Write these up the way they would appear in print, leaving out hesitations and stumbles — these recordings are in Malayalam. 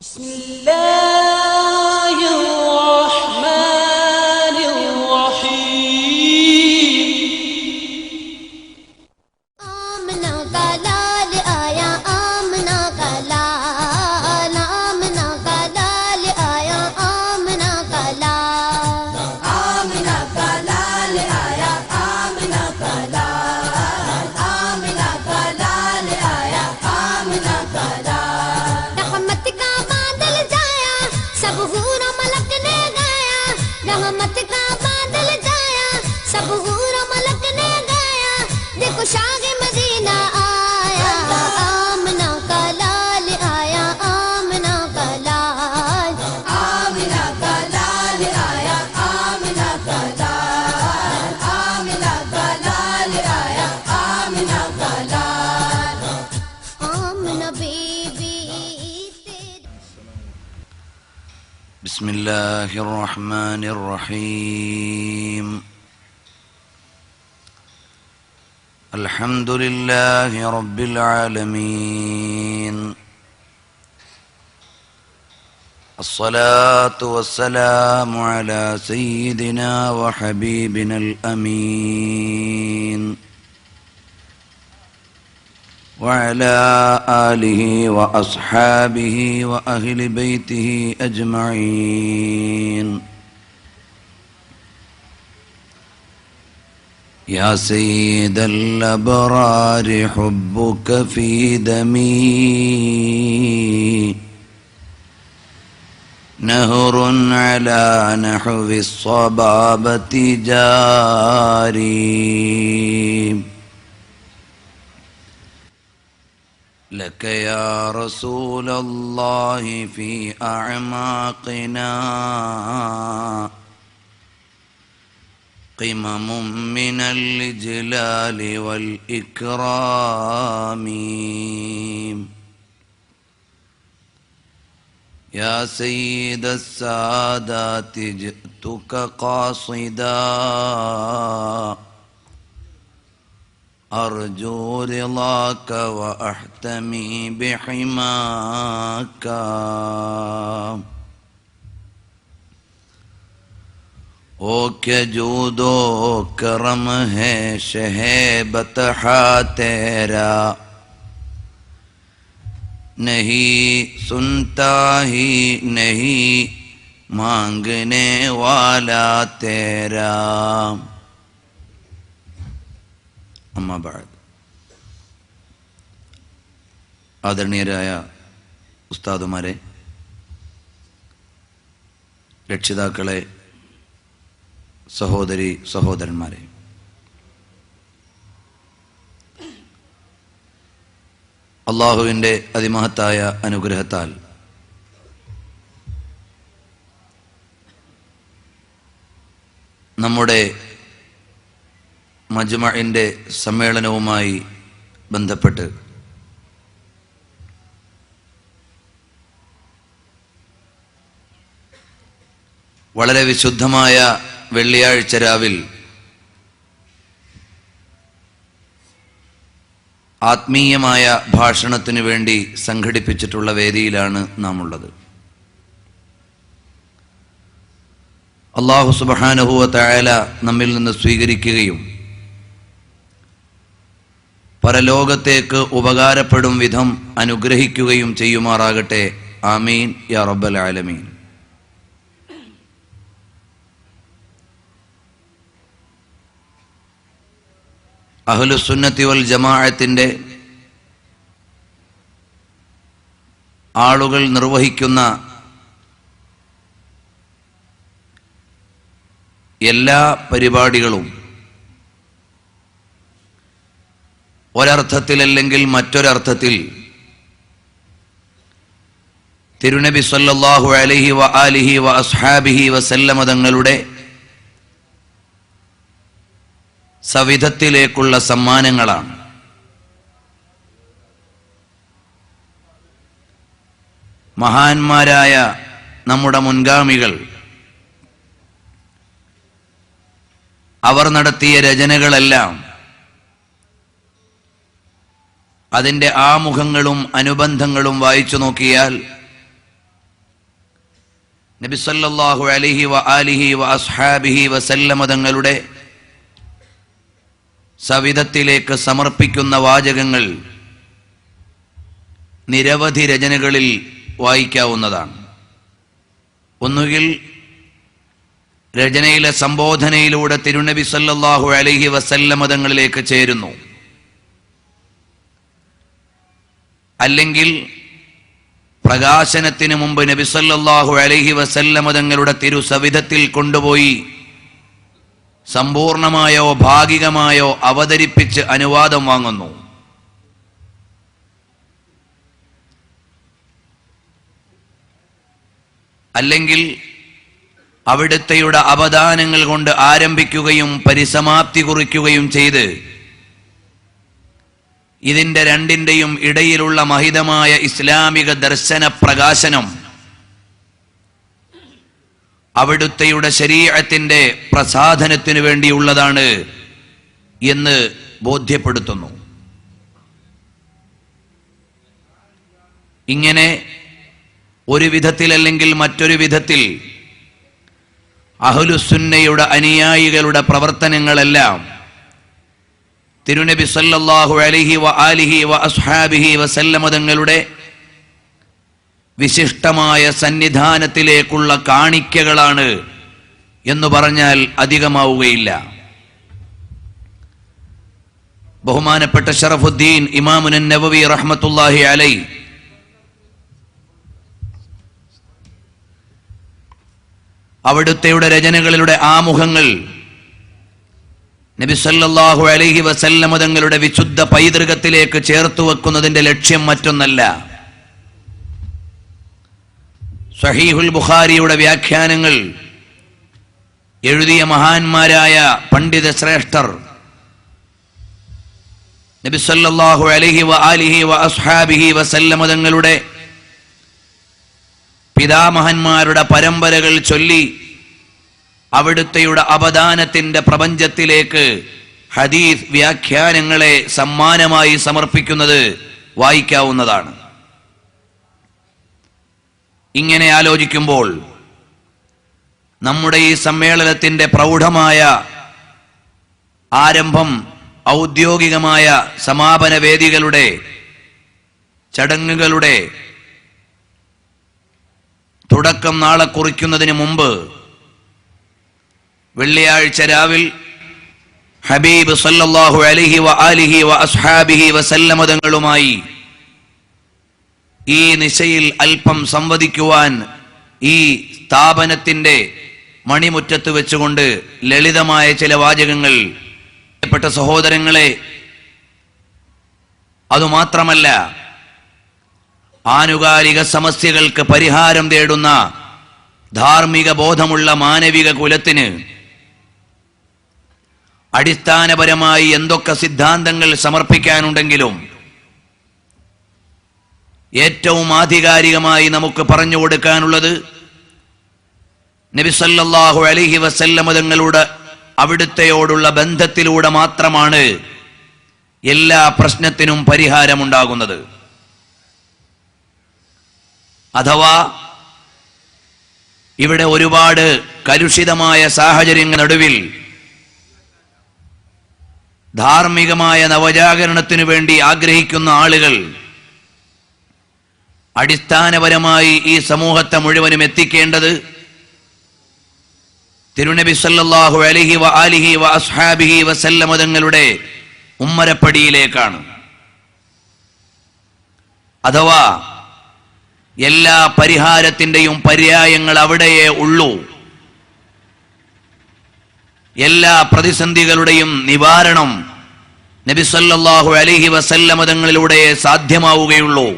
بسم الله الرحمن الرحيم. الحمد لله رب العالمين. الصلاة والسلام على سيدنا وحبيبنا الأمين وعلى آله وأصحابه وأهل بيته أجمعين. يا سيد الأبرار حبك في دمي نهر على نحو الصبابة جاري. لك يا رسول الله في أعماقنا قمم من الإجلال والإكرام. يا سيد السادات جئتك قاصدا أرجو رضاك وأحتمي بحماك. او کیا جود و کرم ہے شہ بطحا تیرا نہیں سنتا ہی نہیں مانگنے والا تیرا. അമ്മാ ബഅദ്. ആദരണീയരായ ഉസ്താദുമാരെ, രക്ഷിതാക്കളെ, സഹോദരി സഹോദരന്മാരെ, അള്ളാഹുവിൻ്റെ അതിമഹത്തായ അനുഗ്രഹത്താൽ നമ്മുടെ മജ്മഇന്റെ സമ്മേളനവുമായി ബന്ധപ്പെട്ട് വളരെ വിശുദ്ധമായ വെള്ളിയാഴ്ച രാവിൽ ആത്മീയമായ ഭാഷണത്തിനു വേണ്ടി സംഘടിപ്പിച്ചിട്ടുള്ള വേദിയിലാണ് നാം ഉള്ളത്. അല്ലാഹു സുബ്ഹാനഹു വ തആല നമ്മിൽ നിന്ന് സ്വീകരിക്കുകയും പരലോകത്തേക്ക് ഉപകാരപ്പെടും വിധം അനുഗ്രഹിക്കുകയും ചെയ്യുമാറാകട്ടെ. ആമീൻ യാ റബ്ബൽ ആലമീൻ. അഹ്ലുസുന്നത്തി വൽ ജമാഅത്തിന്റെ ആളുകൾ നിർവഹിക്കുന്ന എല്ലാ പരിപാടികളും ഒരർത്ഥത്തിലല്ലെങ്കിൽ മറ്റൊരർത്ഥത്തിൽ തിരുനബി സല്ലല്ലാഹു അലൈഹി വ ആലിഹി വ അസ്ഹാബിഹി വസല്ലമ തങ്ങളുടെ സവിധത്തിലേക്കുള്ള സമ്മാനങ്ങളാണ്. മഹാന്മാരായ നമ്മുടെ മുൻഗാമികൾ അവർ നടത്തിയ രചനകളെല്ലാം അതിൻ്റെ ആമുഖങ്ങളും അനുബന്ധങ്ങളും വായിച്ചു നോക്കിയാൽ നബി സല്ലല്ലാഹു അലൈഹി വആലിഹി വഅസ്ഹാബിഹി വസല്ലമ തങ്ങളുടെ സവിധത്തിലേക്ക് സമർപ്പിക്കുന്ന വാചകങ്ങൾ നിരവധി രചനകളിൽ വായിക്കാവുന്നതാണ്. ഒന്നുകിൽ രചനയിലെ സംബോധനയിലൂടെ തിരുനബി സല്ലല്ലാഹു അലൈഹി വസല്ലമ തങ്ങളിലേക്ക് ചേരുന്നു, അല്ലെങ്കിൽ പ്രകാശനത്തിന് മുമ്പ് നബി സല്ലല്ലാഹു അലൈഹി വസല്ലമ തങ്ങളുടെ തിരുസവിധത്തിൽ കൊണ്ടുപോയി സമ്പൂർണമായോ ഭാഗികമായോ അവതരിപ്പിച്ച് അനുവാദം വാങ്ങുന്നു. അല്ലെങ്കിൽ അവിടുത്തെയുടെ അവദാനങ്ങൾ കൊണ്ട് ആരംഭിക്കുകയും പരിസമാപ്തി കുറിക്കുകയും ചെയ്ത് ഇതിന്റെ രണ്ടിന്റെയും ഇടയിലുള്ള മഹിതമായ ഇസ്ലാമിക ദർശന പ്രകാശനം അവിടുത്തെയുടെ ശരീഅത്തിന്റെ പ്രസാധനത്തിനു വേണ്ടിയുള്ളതാണ് എന്ന് ബോധ്യപ്പെടുത്തുന്നു. ഇങ്ങനെ ഒരു വിധത്തിൽ അല്ലെങ്കിൽ മറ്റൊരു വിധത്തിൽ അഹ്ലുസുന്നയുടെ അനുയായികളുടെ പ്രവർത്തനങ്ങളെല്ലാം തിരുനബി സല്ലല്ലാഹു അലൈഹി വആലിഹി വഅസ്ഹാബിഹി വസല്ലമ തങ്ങളുടെ വിശിഷ്ടമായ സന്നിധാനത്തിലേക്കുള്ള കാണിക്കകളാണ് എന്ന് പറഞ്ഞാൽ അധികമാവുകയില്ല. ബഹുമാനപ്പെട്ട ശറഫുദ്ദീൻ ഇമാമുൻ നവവി റഹ്മത്തുള്ളാഹി അലൈഹി അവിടുത്തെയുടെ രചനകളിലൂടെ ആമുഖങ്ങൾ നബി സല്ലല്ലാഹു അലൈഹി വസല്ലമ തങ്ങളുടെ വിശുദ്ധ പൈതൃകത്തിലേക്ക് ചേർത്തു വെക്കുന്നതിന്റെ ലക്ഷ്യം മറ്റൊന്നല്ല, സ്വഹീഹുൽ ബുഖാരിയുടെ വ്യാഖ്യാനങ്ങൾ എഴുതിയ മഹാന്മാരായ പണ്ഡിത ശ്രേഷ്ഠർ നബി സല്ലല്ലാഹു അലൈഹി വആലിഹി വഅസ്ഹാബിഹി വസല്ലമ തങ്ങളുടെ പിതാമഹന്മാരുടെ പരമ്പരകൾ ചൊല്ലി അവിടുത്തെയുടെ അവദാനത്തിന്റെ പ്രപഞ്ചത്തിലേക്ക് ഹദീസ് വ്യാഖ്യാനങ്ങളെ സമ്മാനമായി സമർപ്പിക്കുന്നത് വായിക്കാവുന്നതാണ്. ഇങ്ങനെ ആലോചിക്കുമ്പോൾ നമ്മുടെ ഈ സമ്മേളനത്തിന്റെ പ്രൗഢമായ ആരംഭം ഔദ്യോഗികമായ സമാപന വേദികളുടെ ചടങ്ങുകളുടെ തുടക്കം നാളെ കുറിക്കുന്നതിന് മുമ്പ് വെള്ളിയാഴ്ച രാവിൽ ഹബീബ് സല്ലല്ലാഹു അലൈഹി വആലിഹി വഅസ്ഹാബിഹി വസല്ലമ തങ്ങളുമായി ഈ നിശയിൽ അല്പം സംവദിക്കുവാൻ ഈ സ്ഥാപനത്തിന്റെ മണിമുറ്റത്ത് വെച്ചുകൊണ്ട് ലളിതമായ ചില വാചകങ്ങൾ, പ്രിയപ്പെട്ട സഹോദരങ്ങളെ, അതുമാത്രമല്ല ആനുകാലിക സമസ്യകൾക്ക് പരിഹാരം തേടുന്ന ധാർമ്മിക ബോധമുള്ള മാനവിക കുലത്തിന് അടിസ്ഥാനപരമായി എന്തൊക്കെ സിദ്ധാന്തങ്ങൾ സമർപ്പിക്കാനുണ്ടെങ്കിലും ഏറ്റവും ആധികാരികമായി നമുക്ക് പറഞ്ഞു കൊടുക്കാനുള്ളത് നബി സല്ലല്ലാഹു അലൈഹി വസല്ലമ തങ്ങളുടെ അവിടുത്തെയോടുള്ള ബന്ധത്തിലൂടെ മാത്രമാണ് എല്ലാ പ്രശ്നത്തിനും പരിഹാരമുണ്ടാകുന്നത്. അഥവാ ഇവിടെ ഒരുപാട് കലുഷിതമായ സാഹചര്യങ്ങൾ നടുവിൽ ധാർമ്മികമായ നവജാഗരണത്തിനു വേണ്ടി ആഗ്രഹിക്കുന്ന ആളുകൾ അടിസ്ഥാനപരമായി ഈ സമൂഹത്തെ മുഴുവനും എത്തിക്കേണ്ടത് തിരുനബി സല്ലല്ലാഹു അലൈഹി വആലിഹി വഅസ്ഹാബിഹി വസല്ലമ തങ്ങളുടെ ഉമ്മരപ്പടിയിലേക്കാണ്. അഥവാ എല്ലാ പരിഹാരത്തിന്റെയും പര്യായങ്ങൾ അവിടെയേ ഉള്ളൂ. എല്ലാ പ്രതിസന്ധികളുടെയും നിവാരണം നബി സല്ലല്ലാഹു അലൈഹി വസല്ലമ തങ്ങളിലൂടെ സാധ്യമാവുകയുള്ളൂ.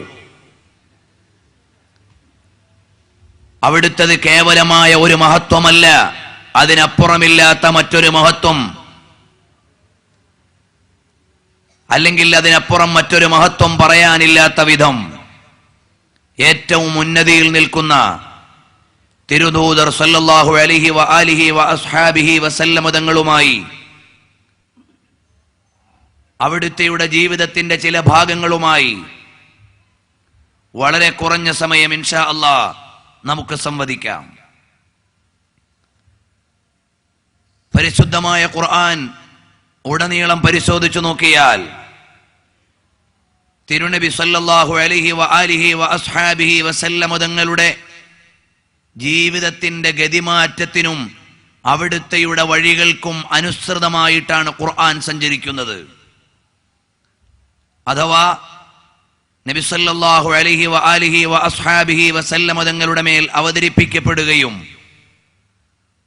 അവിടുത്തത് കേവലമായ ഒരു മഹത്വമല്ല, അതിനപ്പുറമില്ലാത്ത മറ്റൊരു മഹത്വം, അല്ലെങ്കിൽ അതിനപ്പുറം മറ്റൊരു മഹത്വം പറയാനില്ലാത്ത വിധം ഏറ്റവും ഉന്നതിയിൽ നിൽക്കുന്ന തിരുദൂതർ സല്ലല്ലാഹു അലൈഹി വആലിഹി വഅസ്ഹാബിഹി വസല്ലമ തങ്ങളുമായി അവിടുത്തെയുടെ ജീവിതത്തിന്റെ ചില ഭാഗങ്ങളുമായി വളരെ കുറഞ്ഞ സമയം ഇൻഷാ അല്ലാഹ് നമുക്ക് സംവദിക്കാം. പരിശുദ്ധമായ ഖുർആൻ ഉടനീളം പരിശോധിച്ചു നോക്കിയാൽ തിരുനബി സല്ലല്ലാഹു അലൈഹി വആലിഹി വഅസ്ഹാബിഹി വസല്ലമ തങ്ങളുടെ ജീവിതത്തിന്റെ ഗതിമാറ്റത്തിനും അവിടുത്തെയുടെ വഴികൾക്കും അനുസൃതമായിട്ടാണ് ഖുർആൻ സഞ്ചരിക്കുന്നത്. അഥവാ നബി സല്ലല്ലാഹു അലൈഹി വആലിഹി വഅസ്ഹാബിഹി വസല്ലമ തങ്ങളുടെ മേൽ അവതരിപ്പിക്കപ്പെടുകയും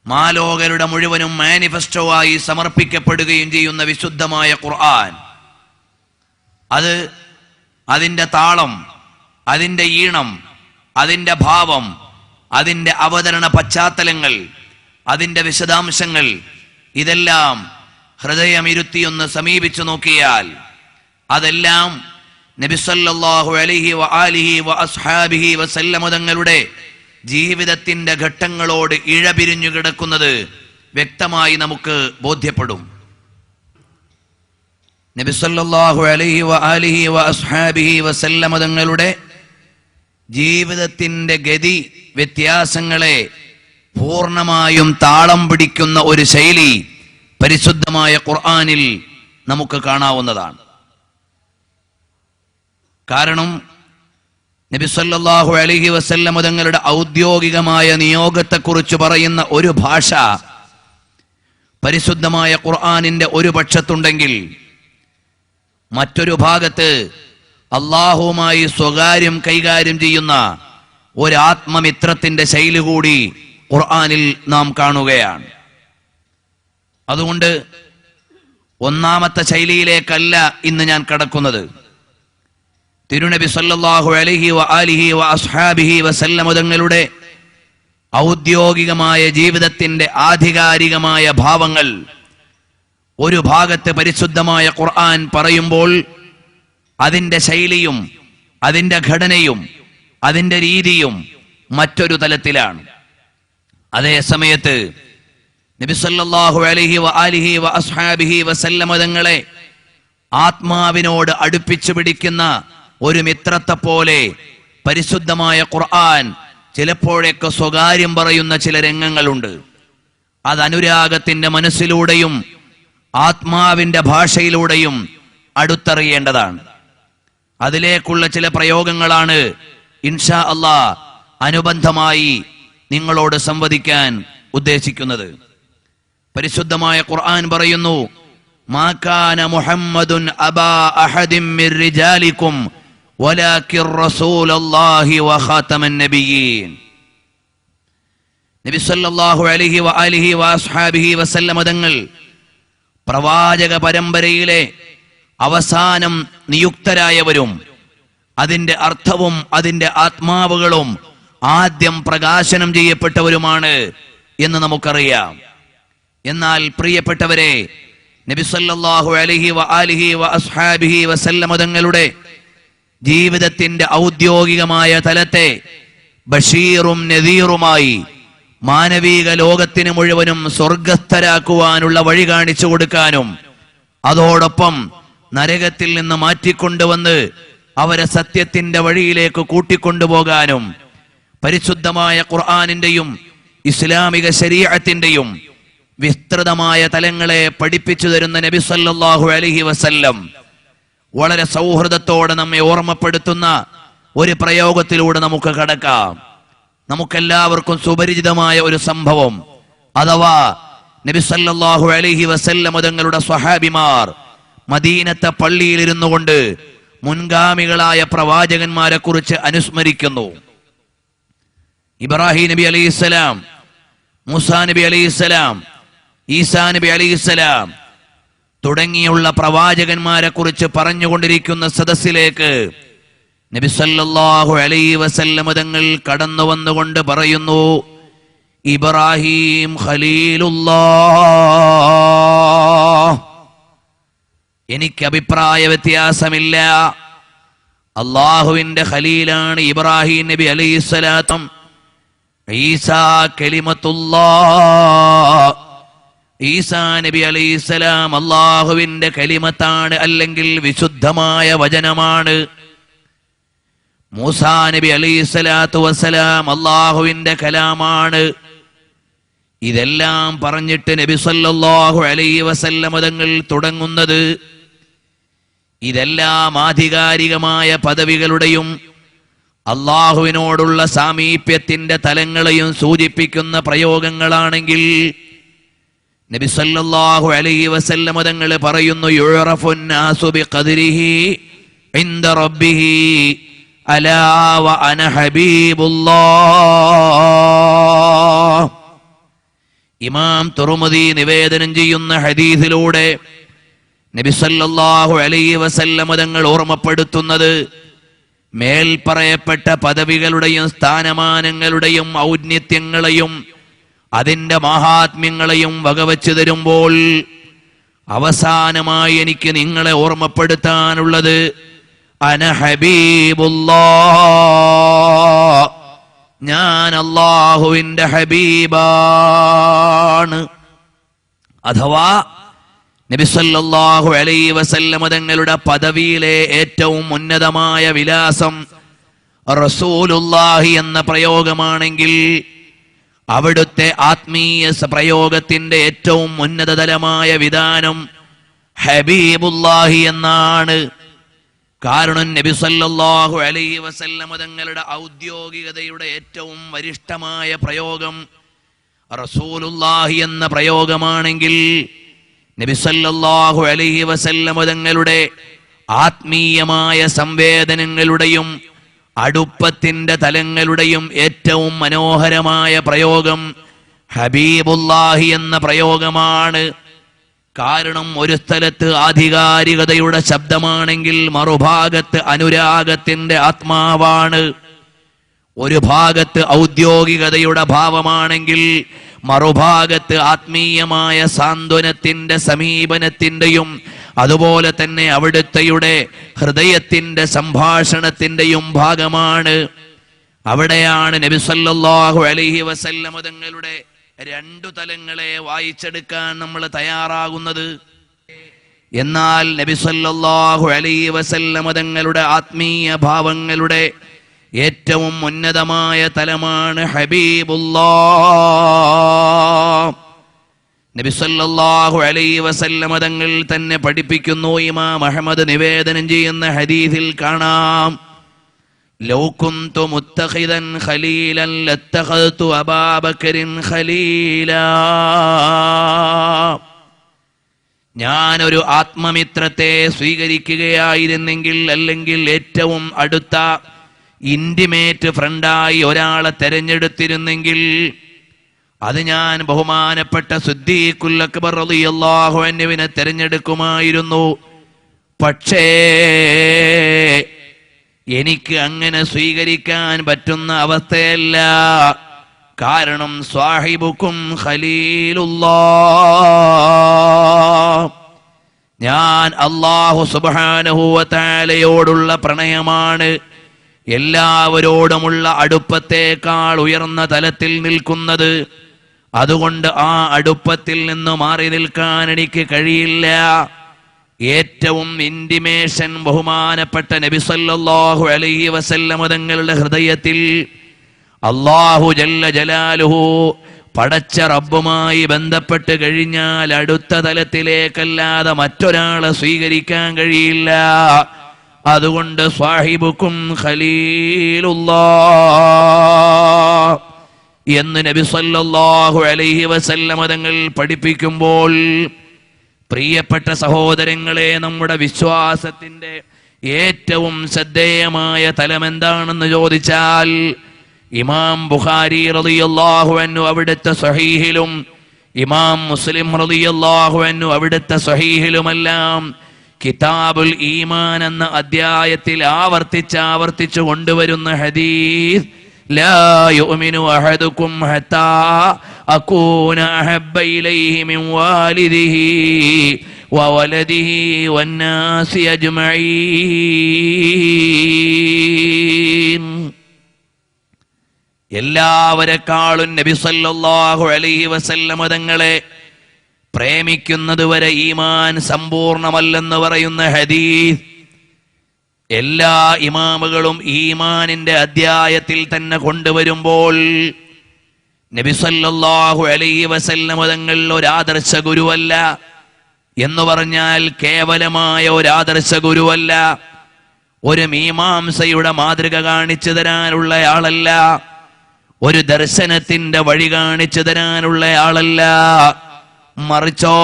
മാലോകരുടെ മുഴുവനും മാനിഫെസ്റ്റോവായി സമർപ്പിക്കപ്പെടുകയും ചെയ്യുന്ന വിശുദ്ധമായ ഖുർആൻ, അത് അതിൻ്റെ താളം, അതിൻ്റെ ഈണം, അതിൻ്റെ ഭാവം, അതിൻ്റെ അവതരണ പശ്ചാത്തലങ്ങൾ, അതിൻ്റെ വിശദാംശങ്ങൾ, ഇതെല്ലാം ഹൃദയമിരുത്തിയൊന്ന് സമീപിച്ചു നോക്കിയാൽ അതെല്ലാം നബി സല്ലല്ലാഹു അലൈഹി വആലിഹി വഅസ്ഹാബിഹി വസല്ലമ തങ്ങളുടെ ജീവിതത്തിന്റെ ഘട്ടങ്ങളോട് ഇഴപിരിഞ്ഞു കിടക്കുന്നത് വ്യക്തമായി നമുക്ക് ബോധ്യപ്പെടും. നബി സല്ലല്ലാഹു അലൈഹി വആലിഹി വഅസ്ഹാബിഹി വസല്ലമ തങ്ങളുടെ ജീവിതത്തിന്റെ ഗതി വ്യത്യാസങ്ങളെ പൂർണ്ണമായും താളം പിടിക്കുന്ന ഒരു ശൈലി പരിശുദ്ധമായ ഖുർആനിൽ നമുക്ക് കാണാവുന്നതാണ്. കാരണം നബി സല്ലല്ലാഹു അലൈഹി വസല്ലമ തങ്ങളുടെ ഔദ്യോഗികമായ നിയോഗത്തെക്കുറിച്ച് പറയുന്ന ഒരു ഭാഷ പരിശുദ്ധമായ ഖുർആനിന്റെ ഒരു പക്ഷത്തുണ്ടെങ്കിൽ, മറ്റൊരു ഭാഗത്ത് അള്ളാഹുവുമായി സ്വകാര്യം കൈകാര്യം ചെയ്യുന്ന ഒരു ആത്മമിത്രത്തിന്റെ ശൈലി കൂടി ഖുർആനിൽ നാം കാണുകയാണ്. അതുകൊണ്ട് ഒന്നാമത്തെ ശൈലിയിലേക്കല്ല ഇന്ന് ഞാൻ കടക്കുന്നത്. തിരുനബി സല്ലല്ലാഹു അലൈഹി വആലിഹി വഅസ്ഹാബിഹി വസല്ലമ തങ്ങളുടെ ഔദ്യോഗികമായ ജീവിതത്തിന്റെ ആധികാരികമായ ഭാവങ്ങൾ ഒരു ഭാഗത്ത് പരിശുദ്ധമായ ഖുർആൻ പറയുമ്പോൾ അതിൻ്റെ ശൈലിയും അതിൻ്റെ ഘടനയും അതിൻ്റെ രീതിയും മറ്റൊരു തലത്തിലാണ്. അതേ സമയത്ത് നബി സല്ലല്ലാഹു അലൈഹി വആലിഹി വഅസ്ഹാബിഹി വസല്ലമ തങ്ങളെ ആത്മാവിനോട് അടുപ്പിച്ചു പിടിക്കുന്ന ഒരു മിത്രത്തെ പോലെ പരിശുദ്ധമായ ഖുർആൻ ചിലപ്പോഴൊക്കെ സ്വകാര്യം പറയുന്ന ചില രംഗങ്ങളുണ്ട്. അത് അനുരാഗത്തിന്റെ മനസ്സിലൂടെയും ആത്മാവിന്റെ ഭാഷയിലൂടെയും അടുത്തറിയേണ്ടതാണ്. അതിലേക്കുള്ള ചില പ്രയോഗങ്ങളാണ് ഇൻഷാ അല്ലാഹ് അനുബന്ധമായി നിങ്ങളോട് സംവദിക്കാൻ ഉദ്ദേശിക്കുന്നത്. പരിശുദ്ധമായ ഖുർആൻ പറയുന്നു, മാ കാന മുഹമ്മദുൻ അബാ അഹദിൻ മിർ റിജാലികും വലാകിർ റസൂലുള്ളാഹി വഖാതമൻ നബിയ്യീൻ. നബി സല്ലല്ലാഹു അലൈഹി വആലിഹി വഅസ്ഹാബിഹി വസല്ലമ തങ്ങൾ പ്രവാചക പരമ്പരയിലെ അവസാനം നിയുക്തരായവരും അതിന്റെ അർത്ഥവും അതിന്റെ ആത്മാവുകളും ആദ്യം പ്രകാശനം ചെയ്യപ്പെട്ടവരുമാണ് എന്ന് നമുക്കറിയാം. എന്നാൽ പ്രിയപ്പെട്ടവരെ, നബി സല്ലല്ലാഹു അലൈഹി വആലിഹി വഅസ്ഹാബിഹി വസല്ലമ തങ്ങളുടെ ജീവിതത്തിന്റെ ഔദ്യോഗികമായ തലത്തെ ബഷീറും നദീറുമായി മാനവിക ലോകത്തിന് മുഴുവനും സ്വർഗസ്ഥരാക്കുവാനുള്ള വഴി കാണിച്ചു കൊടുക്കാനും അതോടൊപ്പം നരകത്തിൽ നിന്ന് മാറ്റിക്കൊണ്ടുവന്ന് അവരെ സത്യത്തിന്റെ വഴിയിലേക്ക് കൂട്ടിക്കൊണ്ടുപോകാനും പരിശുദ്ധമായ ഖുർആനിന്റെയും ഇസ്ലാമിക ശരീഅത്തിന്റെയും വിസ്തൃതമായ തലങ്ങളെ പഠിപ്പിച്ചു തരുന്ന നബി സല്ലല്ലാഹു അലൈഹി വസല്ലം വളരെ സൗഹൃദത്തോടെ നമ്മെ ഓർമ്മപ്പെടുത്തുന്ന ഒരു പ്രയോഗത്തിലൂടെ നമുക്ക് കടക്കാം. നമുക്കെല്ലാവർക്കും സുപരിചിതമായ ഒരു സംഭവം, അഥവാ നബി സല്ലല്ലാഹു അലൈഹി വസല്ലം തങ്ങളുടെ സ്വഹാബിമാർ മദീനത്തെ പള്ളിയിലിരുന്നു കൊണ്ട് മുൻഗാമികളായ പ്രവാചകന്മാരെ കുറിച്ച് അനുസ്മരിക്കുന്നു. ഇബ്രാഹിം നബി അലൈഹിസ്സലാം, മൂസാ നബി അലൈഹിസ്സലാം, ഈസാ നബി അലൈഹിസ്സലാം തുടങ്ങിയുള്ള പ്രവാചകന്മാരെ കുറിച്ച് പറഞ്ഞുകൊണ്ടിരിക്കുന്ന സദസ്സിലേക്ക് നബി സല്ലല്ലാഹു അലൈഹി വസല്ലം തങ്ങൾ കടന്നു വന്നുകൊണ്ട് പറയുന്നു, ഇബ്രാഹിം ഖലീലുല്ലാഹ്. എനിക്ക് അഭിപ്രായ വ്യത്യാസമില്ല, അള്ളാഹുവിന്റെ ഖലീലാണ് ഇബ്രാഹിം നബി അലൈഹിസ്സലാം. ഈസാ കലിമത്തുല്ലാഹ്, ഈസാ നബി അലൈഹിസ്സലാം അള്ളാഹുവിന്റെ കലിമത്താണ്, അല്ലെങ്കിൽ വിശുദ്ധമായ വചനമാണ്. മൂസാ നബി അലൈഹിസ്സലാത്തു വസ്സലാം അള്ളാഹുവിന്റെ കലാമാണ്. ഇതെല്ലാം പറഞ്ഞിട്ട് നബി സല്ലല്ലാഹു അലൈഹി വസല്ലമ തങ്ങൾ തുടങ്ങുന്നത് ഇതെല്ലാം ആധികാരികമായ പദവികളുടെയും അള്ളാഹുവിനോടുള്ള സാമീപ്യത്തിന്റെ തലങ്ങളെയും സൂചിപ്പിക്കുന്ന പ്രയോഗങ്ങളാണെങ്കിൽ നബി സല്ലല്ലാഹു അലൈഹി വസല്ലമ തങ്ങൾ പറയുന്നു, യുറഫുൻ നാസു ബിഖദ്രിഹി ഇൻദ റബ്ബിഹി അലാ വ അന ഹബീബുല്ലാഹ്. ഇമാം തുർമുദി നിവേദനം ചെയ്യുന്ന ഹദീസിലൂടെ നബി സല്ലല്ലാഹു അലൈഹി വസല്ലമ തങ്ങൾ ഓർമ്മപ്പെടുത്തുന്നത് മേൽ പറയപ്പെട്ട പദവികളുടെയും സ്ഥാനമാനങ്ങളുടെയും ഔന്നത്യങ്ങളെയും അതിന്റെ മഹാത്മ്യങ്ങളെയും വകവച്ചു തരുമ്പോൾ അവസാനമായി എനിക്ക് നിങ്ങളെ ഓർമ്മപ്പെടുത്താനുള്ളത് അന ഹബീബുല്ലാഹ്, ഞാൻ അല്ലാഹുവിന്റെ ഹബീബാണ്. അഥവാ നബി സല്ലല്ലാഹു അലൈഹി വസല്ലമ തങ്ങളുടെ പദവിയിലെ ഏറ്റവും ഉന്നതമായ വിലാസം റസൂലുള്ളാഹി എന്ന പ്രയോഗമാണെങ്കിൽ അവിടുത്തെ ആത്മീയ പ്രയോഗത്തിന്റെ ഏറ്റവും ഉന്നതതലമായ വിധാനം ഹബീബുല്ലാഹി എന്നാണ്. കാരണം നബി സല്ലല്ലാഹു അലൈഹി വസല്ലമ തങ്ങളുടെ ഔദ്യോഗികതയുടെ ഏറ്റവും വരിഷ്ഠമായ പ്രയോഗം റസൂലുള്ളാഹി എന്ന പ്രയോഗമാണെങ്കിൽ നബി സല്ലല്ലാഹു അലൈഹി വസല്ലമ തങ്ങളുടെ ആത്മീയമായ സംവേദനങ്ങളുടെയും അടുപ്പത്തിന്റെ തലങ്ങളുടെയും ഏറ്റവും മനോഹരമായ പ്രയോഗം ഹബീബുല്ലാഹി എന്ന പ്രയോഗമാണ്. കാരണം ഒരു സ്ഥലത്ത് ആധികാരികതയുടെ ശബ്ദമാണെങ്കിൽ മറുഭാഗത്ത് അനുരാഗത്തിന്റെ ആത്മാവാണ്. ഒരു ഭാഗത്ത് ഔദ്യോഗികതയുടെ ഭാവമാണെങ്കിൽ മറുഭാഗത്ത് ആത്മീയമായ സാന്ത്വനത്തിന്റെ സമീപനത്തിന്റെയും അതുപോലെ തന്നെ അവിടുത്തെയുടെ ഹൃദയത്തിന്റെ സംഭാഷണത്തിന്റെയും ഭാഗമാണ്. അവിടെയാണ് നബി സല്ലല്ലാഹു അലൈഹി വസല്ലമ തങ്ങളുടെ രണ്ടു തലങ്ങളെ വായിച്ചെടുക്കാൻ നമ്മൾ തയ്യാറാകുന്നത്. എന്നാൽ നബി സല്ലല്ലാഹു അലൈഹി വസല്ലമ തങ്ങളുടെ ആത്മീയ ഭാവങ്ങളുടെ ഏറ്റവും ഉന്നതമായ തലമാണ് ഹബീബുല്ലാഹ്. നബി സല്ലല്ലാഹു അലൈഹി വസല്ലമ തങ്ങൾ തന്നെ പഠിപ്പിക്കുന്നു. ഇമാം അഹ്മദ് നിവേദനം ചെയ്യുന്ന ഹദീസിൽ കാണാം, ലൗ കുന്തു മുത്തഖിദൻ ഖലീലൻ ലത്തഖദ്തു അബൂബക്കറിൻ ഖലീലാ. ഞാനൊരു ആത്മമിത്രത്തെ സ്വീകരിക്കുകയായിരുന്നെങ്കിൽ, അല്ലെങ്കിൽ ഏറ്റവും അടുത്ത ഇന്റിമേറ്റ് ഫ്രണ്ടായി ഒരാളെ തെരഞ്ഞെടുത്തിരുന്നെങ്കിൽ അത് ഞാൻ ബഹുമാനപ്പെട്ട സിദ്ദീഖുൽ അക്ബർ റളിയല്ലാഹു അൻഹുവിനെ തെരഞ്ഞെടുക്കുമായിരുന്നു. പക്ഷേ എനിക്ക് അങ്ങനെ സ്വീകരിക്കാൻ പറ്റുന്ന അവസ്ഥയല്ല. കാരണം സ്വാഹിബുക്കും ഖലീലുല്ലാഹ്, ഞാൻ അല്ലാഹു സുബ്ഹാനഹു വ തആലയോടുള്ള പ്രണയമാണ് എല്ലാവരോടുമുള്ള അടുപ്പത്തേക്കാൾ ഉയർന്ന തലത്തിൽ നിൽക്കുന്നത്. അതുകൊണ്ട് ആ അടുപ്പത്തിൽ നിന്ന് മാറി നിൽക്കാൻ എനിക്ക് കഴിയില്ല. ഏറ്റവും ഇന്റിമേഷൻ ബഹുമാനപ്പെട്ട നബി സല്ലല്ലാഹു അലൈഹി വസല്ലമ തങ്ങളുടെ ഹൃദയത്തിൽ അല്ലാഹു ജല്ല ജലാലുഹു പടച്ച റബ്ബുമായി ബന്ധപ്പെട്ട് കഴിഞ്ഞാൽ അടുത്ത തലത്തിലേക്കല്ലാതെ മറ്റൊരാളെ സ്വീകരിക്കാൻ കഴിയില്ല. അതുകൊണ്ട് സ്വാഹിബുക്കും ഖലീലുല്ലാഹ് എന്ന് നബി സല്ലല്ലാഹു അലൈഹി വസല്ലമ തങ്ങൾ പഠിപ്പിക്കുമ്പോൾ, പ്രിയപ്പെട്ട സഹോദരങ്ങളെ, നമ്മുടെ വിശ്വാസത്തിന്റെ ഏറ്റവും ശ്രദ്ധേയമായ തലം എന്താണെന്ന് ചോദിച്ചാൽ, ഇമാം ബുഖാരി റളിയല്ലാഹു അൻഹു അവിടുത്തെ സ്വഹീഹിലും ഇമാം മുസ്ലിം റളിയല്ലാഹു അൻഹു അവിടുത്തെ സ്വഹീഹിലുമെല്ലാം കിതാബുൽ ഈമാൻ എന്ന അധ്യായത്തിൽ ആവർത്തിച്ച് കൊണ്ടുവരുന്ന ഹദീസ്, ലാ യുഅ്മിനു അഹദുക്കും ഹത്താ അകൂന അഹബ്ബ ഇലൈഹി മിൻ വാലിദിഹി വവലദിഹി വന്നാസി അജ്മഈൻ. എല്ലാവരെക്കാളും നബി സല്ലല്ലാഹു അലൈഹി വസല്ലമ തങ്ങളെ പ്രേമിക്കുന്നത് വരെ ഈമാൻ സമ്പൂർണമല്ലെന്ന് പറയുന്ന ഹദീസ് എല്ലാ ഇമാമുകളും ഈമാനിന്റെ അധ്യായത്തിൽ തന്നെ കൊണ്ടുവരുമ്പോൾ നബി സല്ലല്ലാഹു അലൈഹി വസല്ലം തങ്ങൾ ഒരാദർശ ഗുരുവല്ല എന്ന് പറഞ്ഞാൽ കേവലമായ ഒരാദർശ ഗുരുവല്ല, ഒരു മീമാംസയുടെ മാതൃക കാണിച്ചു തരാനുള്ള ആളല്ല, ഒരു ദർശനത്തിന്റെ വഴി കാണിച്ചു തരാനുള്ള ആളല്ല. മറിച്ചോ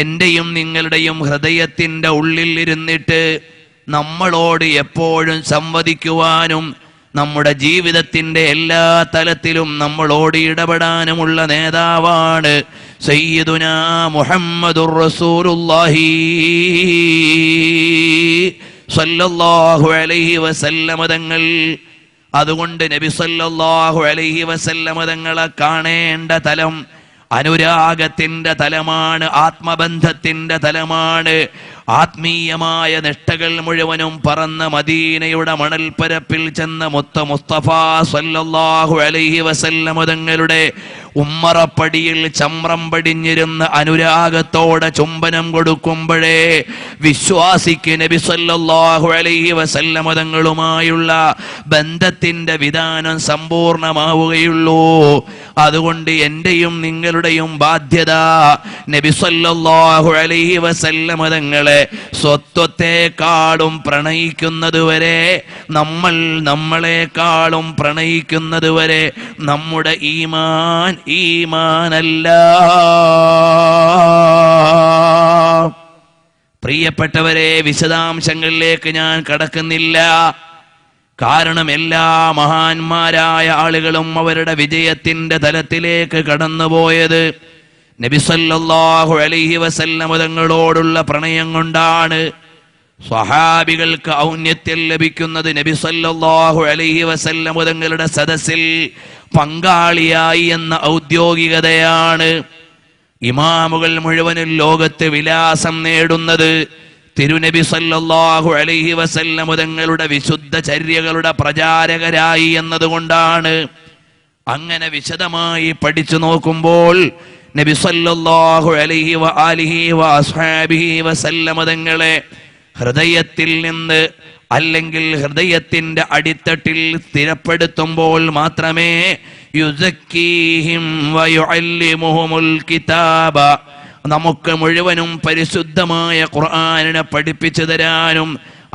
എന്റെയും നിങ്ങളുടെയും ഹൃദയത്തിന്റെ ഉള്ളിൽ ഇരുന്നിട്ട് നമ്മളോട് എപ്പോഴും സംവദിക്കുവാനും നമ്മുടെ ജീവിതത്തിന്റെ എല്ലാ തലത്തിലും നമ്മളോട് ഇടപെടാനുമുള്ള നേതാവാണ് സയ്യിദുനാ മുഹമ്മദുർ റസൂലുള്ളാഹി സല്ലല്ലാഹു അലൈഹി വസല്ലമ തങ്ങൾ. അതുകൊണ്ട് നബി സല്ലല്ലാഹു അലൈഹി വസല്ലമ തങ്ങളെ കാണേണ്ട തലം അനുരാഗത്തിന്റെ തലമാണ്, ആത്മബന്ധത്തിന്റെ തലമാണ്. ആത്മീയമായ നിഷ്ഠകൾ മുഴുവനും പറന്ന് മദീനയുടെ മണൽപ്പരപ്പിൽ ചെന്ന് മുസ്തഫ സല്ലല്ലാഹു അലൈഹി വസല്ലമ തങ്ങളുടെ ഉമ്മറപ്പടിയിൽ ചമ്രം പടിഞ്ഞിരുന്ന് അനുരാഗത്തോടെ ചുംബനം കൊടുക്കുമ്പോഴേ വിശ്വാസിക്ക് നബി സല്ലല്ലാഹു അലൈഹി വസല്ലമ തങ്ങളുമായുള്ള ബന്ധത്തിന്റെ വിധാനം സമ്പൂർണമാവുകയുള്ളൂ. അതുകൊണ്ട് എന്റെയും നിങ്ങളുടെയും ബാധ്യത നബി സല്ലല്ലാഹു അലൈഹി വസല്ലമ തങ്ങളെ സ്വത്വത്തെക്കാളും പ്രണയിക്കുന്നതുവരെ, നമ്മൾ നമ്മളെക്കാളും പ്രണയിക്കുന്നതുവരെ നമ്മുടെ ഈമാനല്ല. പ്രിയപ്പെട്ടവരെ, വിശദാംശങ്ങളിലേക്ക് ഞാൻ കടക്കുന്നില്ല. കാരണം എല്ലാ മഹാന്മാരായ ആളുകളും അവരുടെ വിജയത്തിന്റെ തലത്തിലേക്ക് കടന്നുപോയത് നബി സല്ലല്ലാഹു അലൈഹി വസല്ലം തങ്ങളോടുള്ള പ്രണയം കൊണ്ടാണ്. സ്വഹാബികൾക്ക് ഔന്നത്യം ലഭിക്കുന്നത് നബി സല്ലല്ലാഹു അലൈഹി വസല്ലം തങ്ങളുടെ സദസ്സിൽ പങ്കാളിയായി എന്ന ഔദ്യോഗികതയാണ്. ഇമാമുകൾ മുഴുവനും ലോകത്ത് വിലാസം നേടുന്നത് തിരുനബി സല്ലല്ലാഹു അലൈഹി വസല്ലം തങ്ങളുടെ വിശുദ്ധ ചര്യകളുടെ പ്രചാരകരായി എന്നതുകൊണ്ടാണ്. അങ്ങനെ വിശദമായി പഠിച്ചു നോക്കുമ്പോൾ നബി സല്ലല്ലാഹു അലൈഹി വആലിഹി വഅസ്ഹാബിഹി വസല്ലം തങ്ങളെ ഹൃദയത്തിൽ നിന്ന് അല്ലെങ്കിൽ ഹൃദയത്തിന്റെ അടിത്തട്ടിൽ സ്ഥിരപ്പെടുത്തുമ്പോൾ മാത്രമേ യുസക്കീഹിം വയുഅല്ലിമുഹുൽ കിതാബ, നമുക്ക് മുഴുവനും പരിശുദ്ധമായ ഖുർആനിനെ പഠിപ്പിച്ചു തരാനും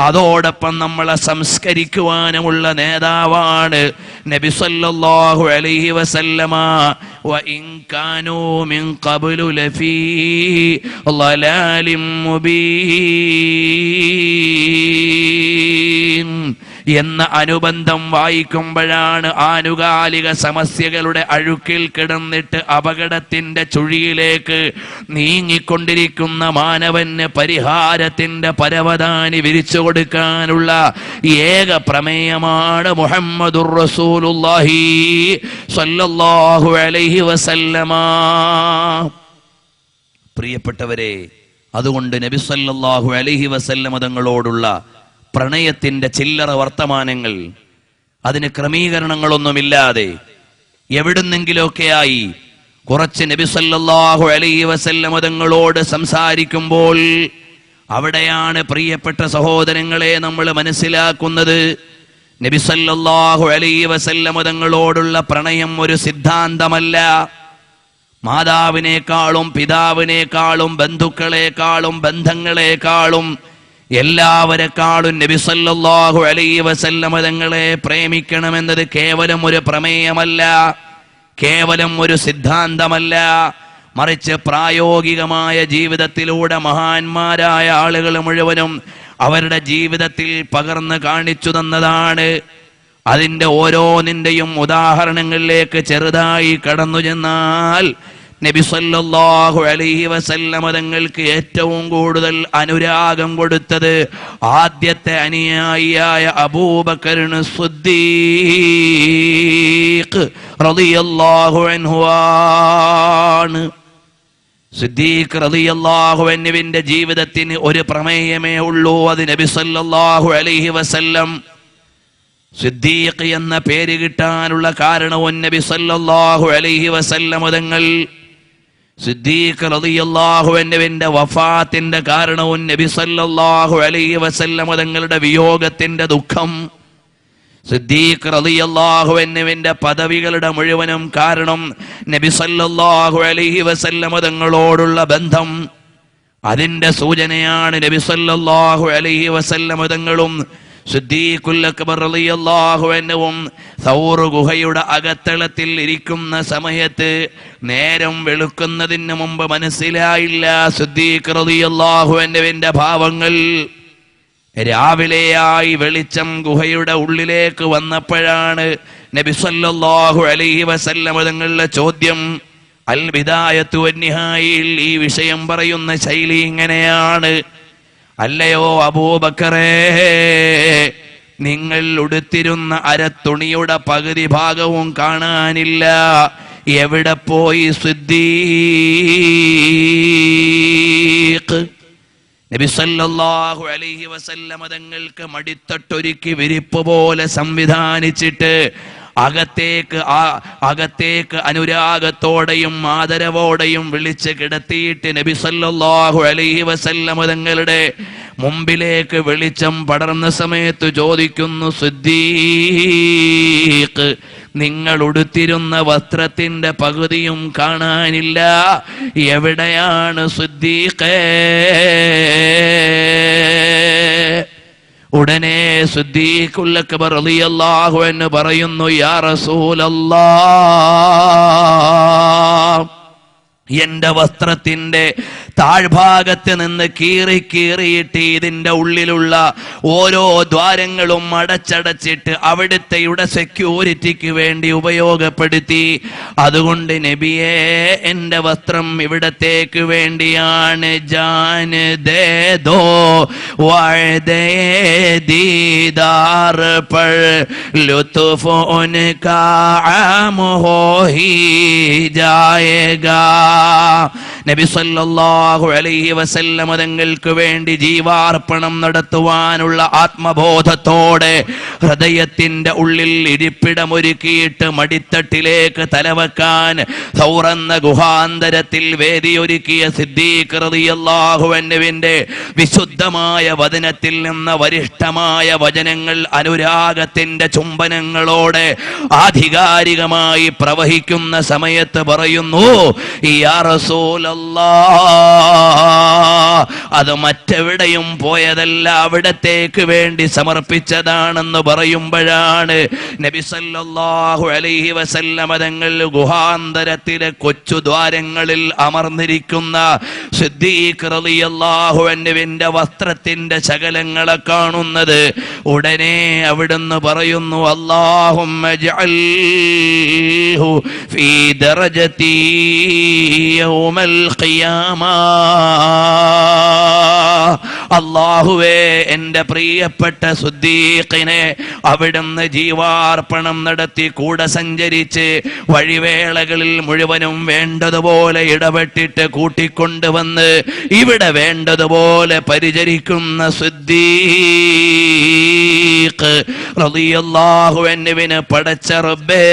അതോടൊപ്പം നമ്മളെ സംസ്കരിക്കുവാനുമുള്ള നേതാവാണ് നബി സല്ലല്ലാഹു അലൈഹി വസല്ലമ. വഇൻ കാനൂ മിൻ ഖബ്ലു ലഫീ ളലാലിൻ മുബീൻ എന്ന അനുബന്ധം വായിക്കുമ്പോഴാണ് ആനുകാലിക സമസ്യകളുടെ അഴുക്കിൽ കിടന്നിട്ട് അപകടത്തിന്റെ ചുഴിയിലേക്ക് നീങ്ങിക്കൊണ്ടിരിക്കുന്ന മാനവന് പരിഹാരത്തിന്റെ പരവതാനി വിരിച്ചു കൊടുക്കാനുള്ള ഏക പ്രമേയമാണ് മുഹമ്മദുർ റസൂലുള്ളാഹി സ്വല്ലല്ലാഹു അലൈഹി വസല്ലമ. പ്രിയപ്പെട്ടവരെ, അതുകൊണ്ട് നബി സല്ലല്ലാഹു അലൈഹി വസല്ലമ തങ്ങളോടുള്ള പ്രണയത്തിന്റെ ചില്ലറ വർത്തമാനങ്ങൾ, അതിന് ക്രമീകരണങ്ങളൊന്നുമില്ലാതെ എവിടുന്നെങ്കിലൊക്കെയായി കുറച്ച് നബി സല്ലല്ലാഹു അലൈഹി വസല്ലമ തങ്ങളോട് സംസാരിക്കുമ്പോൾ അവിടെയാണ് പ്രിയപ്പെട്ട സഹോദരങ്ങളെ നമ്മൾ മനസ്സിലാക്കുന്നത് നബി സല്ലല്ലാഹു അലൈഹി വസല്ലമ തങ്ങളോടുള്ള പ്രണയം ഒരു സിദ്ധാന്തമല്ല. മാതാവിനേക്കാളും പിതാവിനേക്കാളും ബന്ധുക്കളെക്കാളും ബന്ധങ്ങളെക്കാളും എല്ലാവരെക്കാളും നബി സല്ലല്ലാഹു അലൈഹി വസല്ലമ തങ്ങളെ പ്രേമിക്കണമെന്നത് കേവലം ഒരു പ്രമേയമല്ല, കേവലം ഒരു സിദ്ധാന്തമല്ല. മറിച്ച് പ്രായോഗികമായ ജീവിതത്തിലൂടെ മഹാന്മാരായ ആളുകൾ മുഴുവനും അവരുടെ ജീവിതത്തിൽ പകർന്നു കാണിച്ചു തന്നതാണ്. അതിൻ്റെ ഓരോന്നിൻ്റെയും ഉദാഹരണങ്ങളിലേക്ക് ചെറുതായി കടന്നു ചെന്നാൽ നബി സല്ലല്ലാഹു അലൈഹി വസല്ലമ തങ്ങൾക്ക് ഏറ്റവും കൂടുതൽ അനുരാഗം കൊടുത്തത് ആദ്യത്തെ അനുയായിയായ അബൂബക്കർ സിദ്ദീഖ് റളിയല്ലാഹു അൻഹു ആണ്. സിദ്ദീഖ് റളിയല്ലാഹു അൻഹുവിന്റെ ജീവിതത്തിന് ഒരു പ്രമേയമേ ഉള്ളൂ, അത് നബി സല്ലല്ലാഹു അലൈഹി വസല്ലം. സിദ്ദീഖ് എന്ന പേര് കിട്ടാനുള്ള കാരണവും നബി സല്ലല്ലാഹു അലൈഹി വസല്ലം തങ്ങൾ. സിദ്ദീഖ് റളിയല്ലാഹു അൻഹുവിന്റെ വഫാത്തിന്റെ കാരണവും നബി സല്ലല്ലാഹു അലൈഹി വസല്ലം തങ്ങളുടെ വിയോഗത്തിന്റെ ദുഃഖം. സിദ്ദീഖ് റളിയല്ലാഹു അൻഹുവിന്റെ പദവികളുടെ മുഴുവനും കാരണം നബി സല്ലല്ലാഹു അലൈഹി വസല്ലം തങ്ങളോടുള്ള ബന്ധം. അതിന്റെ സൂചനയാണ് നബി സല്ലല്ലാഹു അലൈഹി വസല്ലം തങ്ങളും സിദ്ദീഖുൽ അക്ബർ റളിയല്ലാഹു അൻഹുവും സൗർ ഗുഹയുടെ അകത്തളത്തിൽ ഇരിക്കുന്ന സമയത്ത് നേരം വെളുക്കുന്നതിന് മുമ്പ് മനസ്സിലായില്ല സിദ്ദീഖ് റളിയല്ലാഹു അൻഹുവിന്റെ ഭാവങ്ങൾ. രാവിലെയായി വെളിച്ചം ഗുഹയുടെ ഉള്ളിലേക്ക് വന്നപ്പോഴാണ് നബി സല്ലല്ലാഹു അലൈഹി വസല്ലം തങ്ങളുടെ ചോദ്യം. അൽ ബിദായത്തു വന്നിഹായിൽ ഈ വിഷയം പറയുന്ന ശൈലി ഇങ്ങനെയാണ്: അല്ലയോ അബൂബക്കറേ, നിങ്ങൾ ഉടുത്തിരുന്ന അരത്തുണിയുടെ പകുതി ഭാഗവും കാണാനില്ല, എവിടെ പോയി സിദ്ദീഖ്? നബി സല്ലല്ലാഹു അലൈഹി വസല്ലം തങ്ങൾക്ക് മടിത്തട്ടൊരുക്കി വിരിപ്പ് പോലെ സംവിധാനിച്ചിട്ട് അകത്തേക്ക് അനുരാഗത്തോടെയും ആദരവോടെയും വിളിച്ച് കിടത്തിയിട്ട് നബി സല്ലല്ലാഹു അലൈഹി വസല്ലം തങ്ങളുടെ മുമ്പിലേക്ക് വെളിച്ചം പടർന്ന സമയത്ത് ചോദിക്കുന്നു, സിദ്ദീഖ്, നിങ്ങൾ ഉടുത്തിരുന്ന വസ്ത്രത്തിന്റെ പകുതിയും കാണാനില്ല, എവിടെയാണ് സിദ്ദീഖേ? ഉടനെ സിദ്ദീഖുൽ അക്ബർ റളിയല്ലാഹു അൻഹു പറയുന്നു, യാ റസൂലല്ലാഹ്, എന്റെ വസ്ത്രത്തിന്റെ താഴ്ഭാഗത്ത് നിന്ന് കീറിയിട്ട് ഇതിന്റെ ഉള്ളിലുള്ള ഓരോ ദ്വാരങ്ങളും അടച്ചടച്ചിട്ട് അവിടുത്തെയുടെ സെക്യൂരിറ്റിക്ക് വേണ്ടി ഉപയോഗപ്പെടുത്തി. അതുകൊണ്ട് നബിയെ, എന്റെ വസ്ത്രം ഇവിടത്തേക്ക് വേണ്ടിയാണ്. ജാൻ ദേ ദോ വഅദേ ദീദാർ പർ ലുത്ഫ് ഉൻകാ ആം ഹോ ഹി ജായേഗാ. നബി സല്ലല്ലാഹു അലൈഹി വസല്ലം തങ്ങൾക്ക് വേണ്ടി ജീവാർപ്പണം നടത്തുവാനുള്ള ആത്മബോധത്തോടെ ഹൃദയത്തിന്റെ ഉള്ളിൽ ഇരിപ്പിടമൊരുക്കിയിട്ട് മടിത്തട്ടിലേക്ക് തലവെക്കാൻ സൗറന്ന ഗുഹാന്തരത്തിൽ വേദിയൊരുക്കിയ സിദ്ദീഖ് റളിയല്ലാഹു അൻഹുവിന്റെ വിശുദ്ധമായ വചനത്തിൽ നിന്ന് വരിഷ്ഠമായ വചനങ്ങൾ അനുരാഗത്തിന്റെ ചുംബനങ്ങളോടെ ആധികാരികമായി പ്രവഹിക്കുന്ന സമയത്ത് പറയുന്നു, യാ റസൂലല്ലാഹ്, അത് മറ്റെവിടെയും പോയതല്ല, അവിടത്തേക്ക് വേണ്ടി സമർപ്പിച്ചതാണെന്ന് പറയുമ്പോഴാണ് നബി സല്ലല്ലാഹു അലൈഹി വസല്ലം തങ്ങൾ ഗുഹാന്തരത്തിലെ കൊച്ചു ദ്വാരങ്ങളിൽ അമർന്നിരിക്കുന്ന സിദ്ദീഖ് റളിയല്ലാഹു അൻഹുവിന്റെ വസ്ത്രത്തിന്റെ ശകലങ്ങളെ കാണുന്നത്. ഉടനെ അവിടുന്ന് പറയുന്നു, അല്ലാഹുമ്മ ജഅൽഹു ഫീ ദറജതി യൗമൽ ഖിയാമ. അല്ലാഹുവേ, എന്റെ പ്രിയപ്പെട്ട സിദ്ദീഖിനെ അവിടുന്ന് ജീവാർപ്പണം നടത്തി കൂടെ സഞ്ചരിച്ച് വഴിവേളകളിൽ മുഴുവനും വേണ്ടതുപോലെ ഇടപെട്ടിട്ട് കൂട്ടിക്കൊണ്ടുവന്ന് ഇവിടെ വേണ്ടതുപോലെ പരിചരിക്കുന്ന സിദ്ദീഖ് റളിയല്ലാഹു അൻഹുവിനെ പടച്ച റബ്ബേ,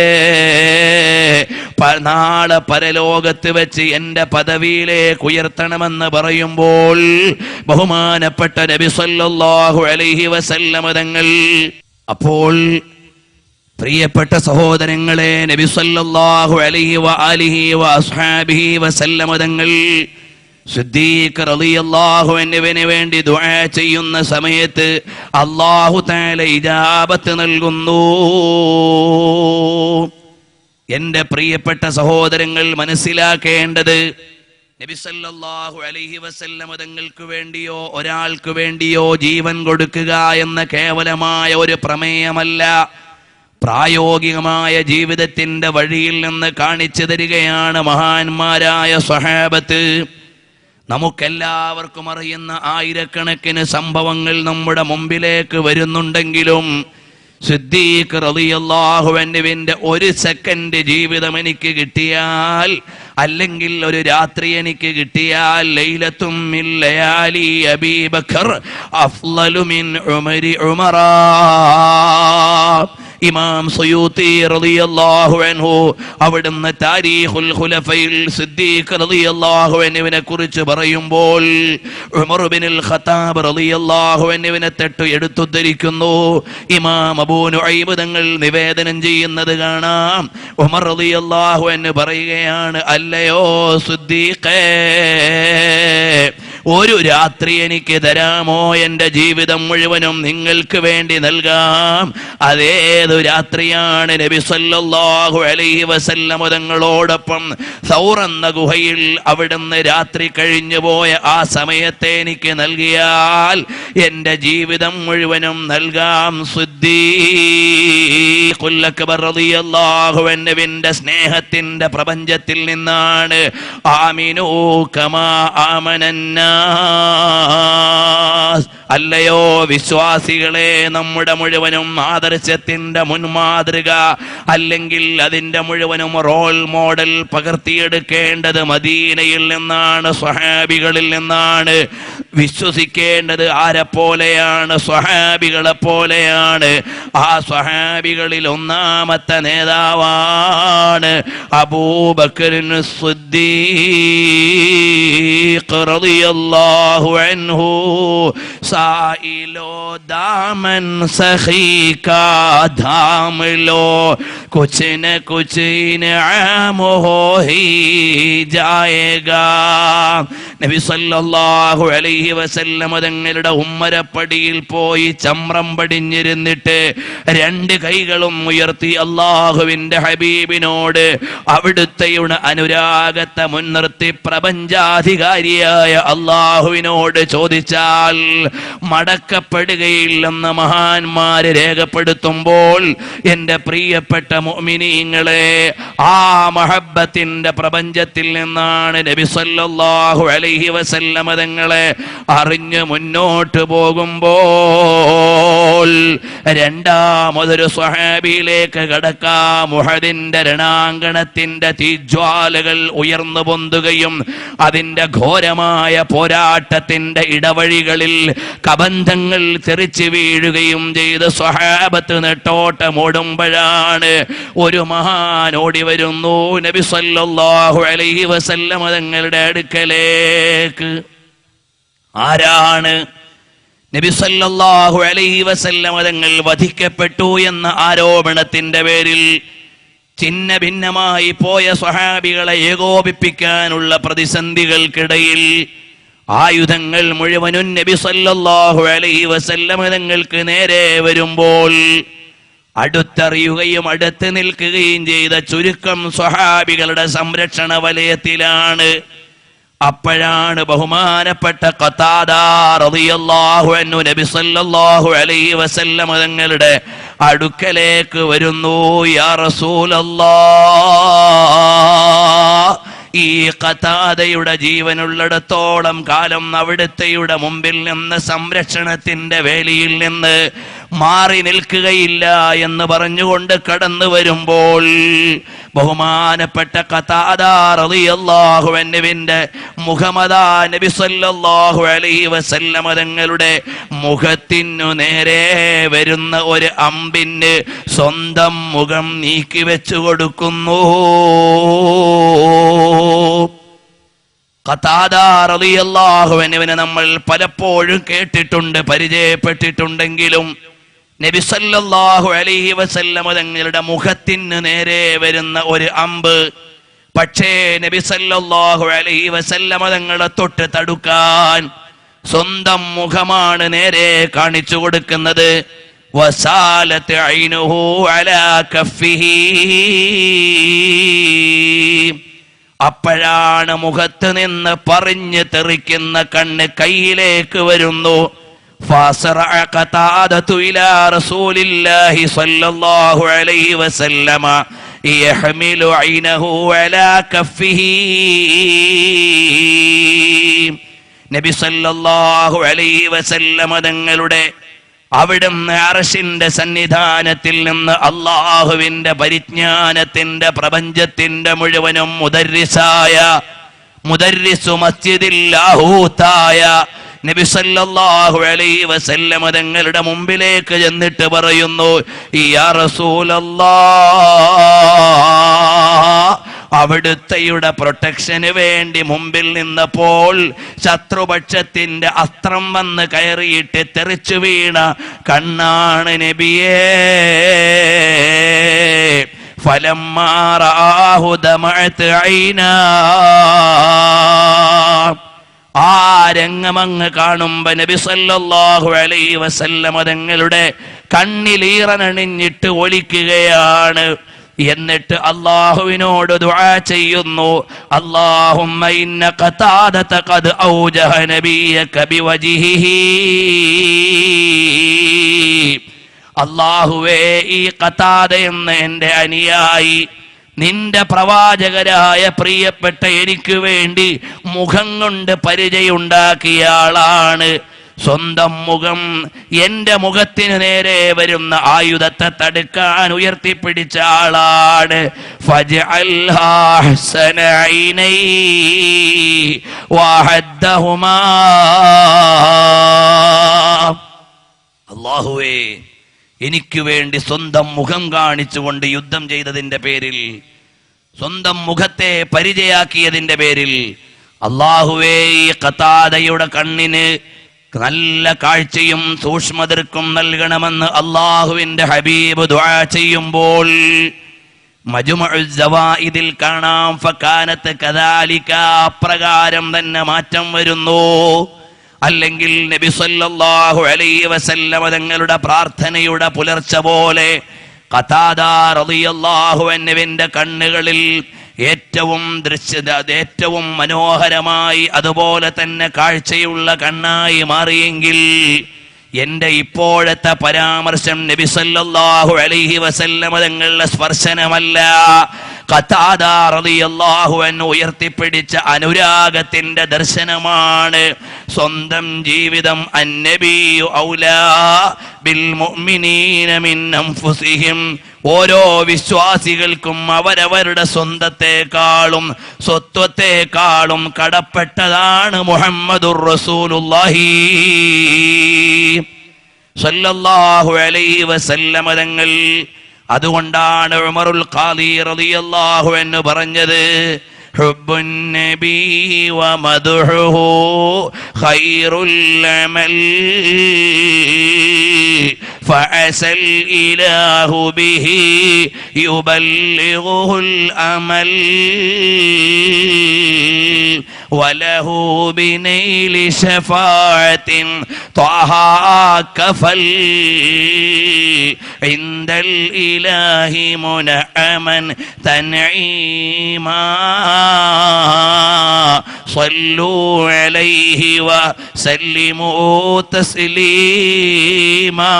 നാളെ പരലോകത്ത് വെച്ച് എന്റെ പദവിയിലേക്ക് ഉയർത്തണമെന്ന് പറയുമ്പോൾ ബഹുമാനപ്പെട്ട നബി സല്ലല്ലാഹു അലൈഹി വസല്ലം തങ്ങൾ, അപ്പോൾ പ്രിയപ്പെട്ട സഹോദരങ്ങളെ, നബി സല്ലല്ലാഹു അലൈഹി വആലിഹി വഅസ്ഹാബിഹി വസല്ലം തങ്ങൾ സിദ്ദീഖ് റളിയല്ലാഹു അൻഹുവിന് വേണ്ടി ദുആ ചെയ്യുന്ന സമയത്ത് അല്ലാഹു തആല ഇജാബത്ത് നൽകുന്നു. എന്റെ പ്രിയപ്പെട്ട സഹോദരങ്ങൾ മനസ്സിലാക്കേണ്ടത്, നബി സല്ലല്ലാഹു അലൈഹി വസല്ലം തങ്ങൾക്ക് വേണ്ടിയോ ഒരാൾക്ക് വേണ്ടിയോ ജീവൻ കൊടുക്കുക എന്ന കേവലമായ ഒരു പ്രമേയമല്ല, പ്രായോഗികമായ ജീവിതത്തിന്റെ വഴിയിൽ നിന്ന് കാണിച്ചു തരികയാണ് മഹാന്മാരായ സ്വഹാബത്ത്. നമുക്കെല്ലാവർക്കും അറിയുന്ന ആയിരക്കണക്കിന് സംഭവങ്ങൾ നമ്മുടെ മുമ്പിലേക്ക് വരുന്നുണ്ടെങ്കിലും സിദ്ദീഖ് റളിയല്ലാഹു അൻഹുവിന്റെ ഒരു സെക്കൻഡ് ജീവിതം എനിക്ക് കിട്ടിയാൽ, അല്ലെങ്കിൽ ഒരു രാത്രി എനിക്ക് കിട്ടിയാൽ, ലൈലത്തും മിൻ ലയാലി അബീ ബക്കർ അഫ്ളലു മിൻ ഉമരി ഉമറ, ഇമാം സുയൂത്തി റളിയല്ലാഹു അൻഹു അവിടുന്ന് താരീഖുൽ ഖുലഫയിൽ സിദ്ദീഖ് റളിയല്ലാഹു അൻഹുവിനെ കുറിച്ച് പറയുമ്പോൾ ഉമർ ഇബ്നുൽ ഖത്താബ് റളിയല്ലാഹു അൻഹുവിനെ തൊട്ട് എടുത്തുദ്ധരിക്കുന്നു. ഇമാം അബൂ നുഐം തങ്ങൾ നിവേദനം ചെയ്യുന്നത് കാണാം. ഉമർ റളിയല്ലാഹു അൻഹു പറയുകയാണ്, അല്ലയോ സിദ്ദീഖേ, ഒരു രാത്രി എനിക്ക് തരാമോ? എൻ്റെ ജീവിതം മുഴുവനും നിങ്ങൾക്ക് വേണ്ടി നൽകാം. അതേതു രാത്രിയാണ്? നബി സല്ലല്ലാഹു അലൈഹി വസല്ലം തങ്ങളോടൊപ്പം സൗർ എന്ന ഗുഹയിൽ അവിടുന്ന് രാത്രി കഴിഞ്ഞു പോയ ആ സമയത്തെ എനിക്ക് നൽകിയാൽ എൻ്റെ ജീവിതം മുഴുവനും നൽകാം. സിദ്ദീഖുൽ അക്ബർ റളിയല്ലാഹു അൻഹുവിന്റെ സ്നേഹത്തിന്റെ പ്രപഞ്ചത്തിൽ നിന്നാണ് ആമിനൂ കമാ ആമനന്നാ. അല്ലയോ വിശ്വാസികളെ, നമ്മുടെ മുഴുവനും ആദർശത്തിന്റെ മുൻമാതൃക അല്ലെങ്കിൽ അതിന്റെ മുഴുവനും റോൾ മോഡൽ പകർത്തിയെടുക്കേണ്ടത് മദീനയിൽ നിന്നാണ്, സ്വഹാബികളിൽ നിന്നാണ്. വിശ്വസിക്കേണ്ടത് ആരെപ്പോലെയാണ്? സ്വഹാബികളെ പോലെയാണ്. ആ സ്വഹാബികളിൽ ഒന്നാമത്തെ നേതാവാണ് അബൂബക്കർ സിദ്ദീഖ് റളിയല്ലാഹു അൻഹു. साइलो दामन सखी का धाम लो, कुछ न कुछ इनाम हो ही जाएगा. നബി സല്ലല്ലാഹു അലൈഹി വസല്ലം തങ്ങളുടെ ഉമ്മരപ്പടിയിൽ പോയി ചമ്രം പടിഞ്ഞിരുന്നിട്ട് രണ്ട് കൈകളും ഉയർത്തി അല്ലാഹുവിന്റെ ഹബീബിനോട് അവിടുത്തെയുടെ അനുരാഗത്തെ മുൻനിർത്തി പ്രപഞ്ചാധികാരിയായ അല്ലാഹുവിനോട് ചോദിച്ചാൽ മടക്കപ്പെടുകയില്ലെന്ന് മഹാന്മാര് രേഖപ്പെടുത്തുമ്പോൾ, എൻ്റെ പ്രിയപ്പെട്ട മുഅ്മിനീങ്ങളെ, ആ മഹബ്ബത്തിന്റെ പ്രപഞ്ചത്തിൽ നിന്നാണ് നബി സല്ലല്ലാഹു അലൈഹി വസല്ലം തങ്ങളെ അറിഞ്ഞ് മുന്നോട്ട് പോകുമ്പോൾ രണ്ടാമതൊരു സ്വഹാബിയിലേക്ക് കടക്കാം. ഉഹദിന്റെ രണാങ്കണത്തിന്റെ തീജ്വാലകൾ ഉയർന്നു പൊന്തുകയും അതിന്റെ ഘോരമായ പോരാട്ടത്തിന്റെ ഇടവഴികളിൽ കബന്ധങ്ങൾ തെറിച്ചു വീഴുകയും ചെയ്ത് സ്വഹാബത്ത് നെട്ടോട്ടമോടുമ്പോഴാണ് ഒരു മഹാൻ ഓടി വരുന്നു നബി സല്ലല്ലാഹു അലൈഹി വസല്ലം തങ്ങളുടെ അടുക്കലേക്ക്. ആരാണ്? നബി സല്ലല്ലാഹു അലൈഹി വസല്ലം തങ്ങൾ വധിക്കപ്പെട്ടു എന്ന ആരോപണത്തിന്റെ പേരിൽ ചിന്ന ഭിന്നമായി പോയ സ്വഹാബികളെ ഏകോപിപ്പിക്കാനുള്ള പ്രതിസന്ധികൾക്കിടയിൽ ആയുധങ്ങൾ മുഴുവനും നബി സല്ലല്ലാഹു അലൈഹി വസല്ലം തങ്ങൾക്ക് നേരെ വരുമ്പോൾ അടുത്തറിയുകയും അടുത്ത് നിൽക്കുകയും ചെയ്ത ചുരുക്കം സ്വഹാബികളുടെ സംരക്ഷണ വലയത്തിലാണ്. അപ്പോഴാണ് ബഹുമാനപ്പെട്ട ഖതാദ റളിയല്ലാഹു അൻഹു നബി സല്ലല്ലാഹു അലൈഹി വസല്ലം തങ്ങളുടെ അടുക്കലേക്ക് വരുന്നു. യാ റസൂലല്ലാഹ്, ഈ ഖതാദയുടെ ജീവനുള്ളിടത്തോളം കാലം അവിടുത്തെയുടെ മുമ്പിൽ നിന്ന് സംരക്ഷണത്തിന്റെ വേലിയിൽ നിന്ന് മാറി നിൽക്കുകയില്ല എന്ന് പറഞ്ഞുകൊണ്ട് കടന്നു വരുമ്പോൾ ബഹുമാനപ്പെട്ട ഖതാദ റളിയല്ലാഹു അൻഹുവിന്റെ മുഹമ്മദ് നബി സല്ലല്ലാഹു അലൈഹി വസല്ലം തങ്ങളുടെ മുഖത്തിനു നേരെ വരുന്ന ഒരു അമ്പിന് സ്വന്തം മുഖം നീക്കി വെച്ചു കൊടുക്കുന്നു. ഖതാദ റളിയല്ലാഹു അൻഹുവിനെ നമ്മൾ പലപ്പോഴും കേട്ടിട്ടുണ്ട്, പരിചയപ്പെട്ടിട്ടുണ്ടെങ്കിലും നബി സല്ലല്ലാഹു അലൈഹി വസല്ലം തങ്ങളുടെ മുഖത്തിന് നേരെ വരുന്ന ഒരു അമ്പ്, പക്ഷേ നബി സല്ലല്ലാഹു അലൈഹി വസല്ലം തങ്ങളെ തൊട്ട് തടുക്കാൻ സ്വന്തം മുഖമാണ് നേരെ കാണിച്ചു കൊടുക്കുന്നത്. വസാലത്ത് ഐനുഹു അലാ കഫിഹി, അപ്പോഴാണ് മുഖത്ത് നിന്ന് പറഞ്ഞു തെറിക്കുന്ന കണ്ണ് കയ്യിലേക്ക് വരുന്നു. فاسرع قتادة إلى رسول الله صلى الله عليه وسلم يحمل عينه على كفه. നബി സല്ലല്ലാഹു അലൈഹി വസല്ലം തങ്ങളുടെ അവിടുന്ന് അർശിന്റെ സന്നിധാനത്തിൽ നിന്ന് അള്ളാഹുവിന്റെ പരിജ്ഞാനത്തിന്റെ പ്രപഞ്ചത്തിന്റെ മുഴുവനും മുദർരിസു മസ്ജിദിൽ ലാഹൂത്തായ നബി സല്ലല്ലാഹു അലൈഹി വസല്ലം തങ്ങളുടെ മുമ്പിലേക്ക് ചെന്നിട്ട് പറയുന്നു, യാ റസൂലല്ലാഹ്, അവിടുത്തെയുടെ പ്രൊട്ടക്ഷന് വേണ്ടി മുമ്പിൽ നിന്നപ്പോൾ ശത്രുപക്ഷത്തിന്റെ അസ്ത്രം വന്ന് കയറിയിട്ട് തെറിച്ചു വീണ കണ്ണാണ് നബിയേ. ഫലമ്മാ റആഹു ദമഅത് ഐനാ, ആ രംഗമങ്ങ് കാണുമ്പോ നബി സല്ലല്ലാഹു അലൈഹി വസല്ലം തങ്ങളുടെ കണ്ണിലീറനണിഞ്ഞിട്ട് ഒലിക്കുകയാണ്. എന്നിട്ട് അല്ലാഹുവിനോട് ദുആ ചെയ്യുന്നു, അല്ലാഹുമ്മ ഇന്ന ഖതാദത ഖദ് ഔജഹ നബിയക ബിവജ്ഹിഹി, അല്ലാഹുവേ, ഈ ഖതാദ എന്ന എൻ്റെ അനുയായി നിന്റെ പ്രവാചകരായ പ്രിയപ്പെട്ട എനിക്ക് വേണ്ടി മുഖം കൊണ്ട് പരിചയുണ്ടാക്കിയ ആളാണ്. സ്വന്തം മുഖം എന്റെ മുഖത്തിന് നേരെ വരുന്ന ആയുധത്തെ തടുക്കാൻ ഉയർത്തിപ്പിടിച്ച ആളാണ്. ഫജ്അൽഹാ അഹ്സന ഐനൈ വഹദ്ദഹുമാ, അല്ലാഹുവേ, എനിക്ക് വേണ്ടി സ്വന്തം മുഖം കാണിച്ചുകൊണ്ട് യുദ്ധം ചെയ്തതിന്റെ പേരിൽ, സ്വന്തം മുഖത്തെ പരിചയാക്കിയതിന്റെ പേരിൽ അല്ലാഹുവേ, ഈ ഖതാദയുടെ കണ്ണിന് നല്ല കാഴ്ചയും സൂക്ഷ്മതർക്കും നൽകണമെന്ന് അല്ലാഹുവിന്റെ ഹബീബ് ദുആ ചെയ്യുമ്പോൾ മജ്മുഉസ് സവാഇദിൽ കാണാം, ഫകാനത്ത് കദാലിക, അപ്രകാരം തന്നെ മാറ്റം വരുന്നു. അല്ലെങ്കിൽ നബി സല്ലല്ലാഹു അലൈഹി വസല്ലം തങ്ങളുടെ പ്രാർത്ഥനയുടെ പുലർച്ച പോലെ ഖതാദ റളിയല്ലാഹു അൻഹുവിന്റെ കണ്ണുകളിൽ ഏറ്റവും മനോഹരമായി അതുപോലെ തന്നെ കാഴ്ചയുള്ള കണ്ണായി മാറിയെങ്കിൽ എന്റെ ഇപ്പോഴത്തെ പരാമർശം നബി സല്ലല്ലാഹു അലൈഹി വസല്ലം തങ്ങളുടെ സ്പർശനമല്ല, ഖതാദ റളിയല്ലാഹു അൻഹു ഉയർത്തിപ്പിടിച്ച അനുരാഗത്തിന്റെ ദർശനമാണ്. സ്വന്തം ജീവിതം അന്നബിയു ഔലാ ബിൽ മുഅ്മിനീന മിൻ അൻഫുസിഹിം, ഓരോ വിശ്വാസികൾക്കും അവരവരുടെ സ്വന്തത്തെക്കാളും സ്വത്വത്തെക്കാളും കടപ്പെട്ടതാണ് മുഹമ്മദുർ റസൂലുള്ളാഹി സല്ലല്ലാഹു അലൈഹി വസല്ലം തങ്ങൾ. അതുകൊണ്ടാണ് ഉമറുൽ ഖാദി റളിയല്ലാഹു അൻഹു പറഞ്ഞത്, ഹുബ്ബുൻ നബി വമദ്ഹുഹു ഖൈറുൽ അമൽ ഫഅസൽ ഇലാഹു ബിഹി യുബല്ലിഗുൽ അമൽ വലഹു ബിനൈലി ശഫാഅത്തിൻ ത്വഹ കഫൽ ഇൻദൽ ഇലാഹി മുനഅമൻ തൻഈമാ സ്വല്ലൂ അലൈഹി വസല്ലിമൂ തസ്ലീമാ.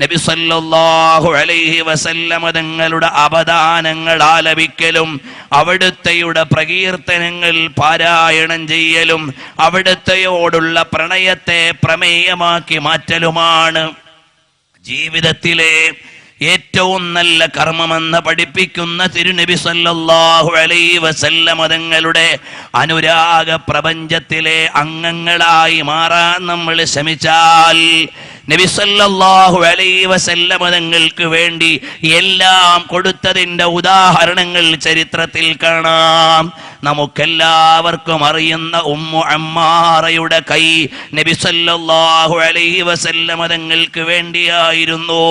നബി സല്ലല്ലാഹു അലൈഹി വസല്ലം തങ്ങളുടെ അവദാനങ്ങൾ ആലപിക്കലും അവിടുത്തെയുടെ പ്രകീർത്തനങ്ങൾ പാരായണം ചെയ്യലും അവിടുത്തെയോടുള്ള പ്രണയത്തെ പ്രമേയമാക്കി മാറ്റലുമാണ് ജീവിതത്തിലെ ഏറ്റവും നല്ല കർമ്മമെന്ന് പഠിപ്പിക്കുന്ന തിരുനബി സല്ലല്ലാഹു അലൈഹി വസല്ലം തങ്ങളുടെ അനുരാഗ പ്രപഞ്ചത്തിലെ അംഗങ്ങളായി മാറാൻ നമ്മൾ ശ്രമിച്ചാൽ നബി സല്ലല്ലാഹു അലൈഹി വസല്ലം തങ്ങൾക്ക് വേണ്ടി എല്ലാം കൊടുത്തതിന്റെ ഉദാഹരണങ്ങൾ ചരിത്രത്തിൽ കാണാം. നമുക്കെല്ലാവർക്കും അറിയുന്ന ഉമ്മു അമ്മാറയുടെ കൈ നബി സല്ലല്ലാഹു അലൈഹി വസല്ലം തങ്ങൾക്ക് വേണ്ടിയായിരുന്നു.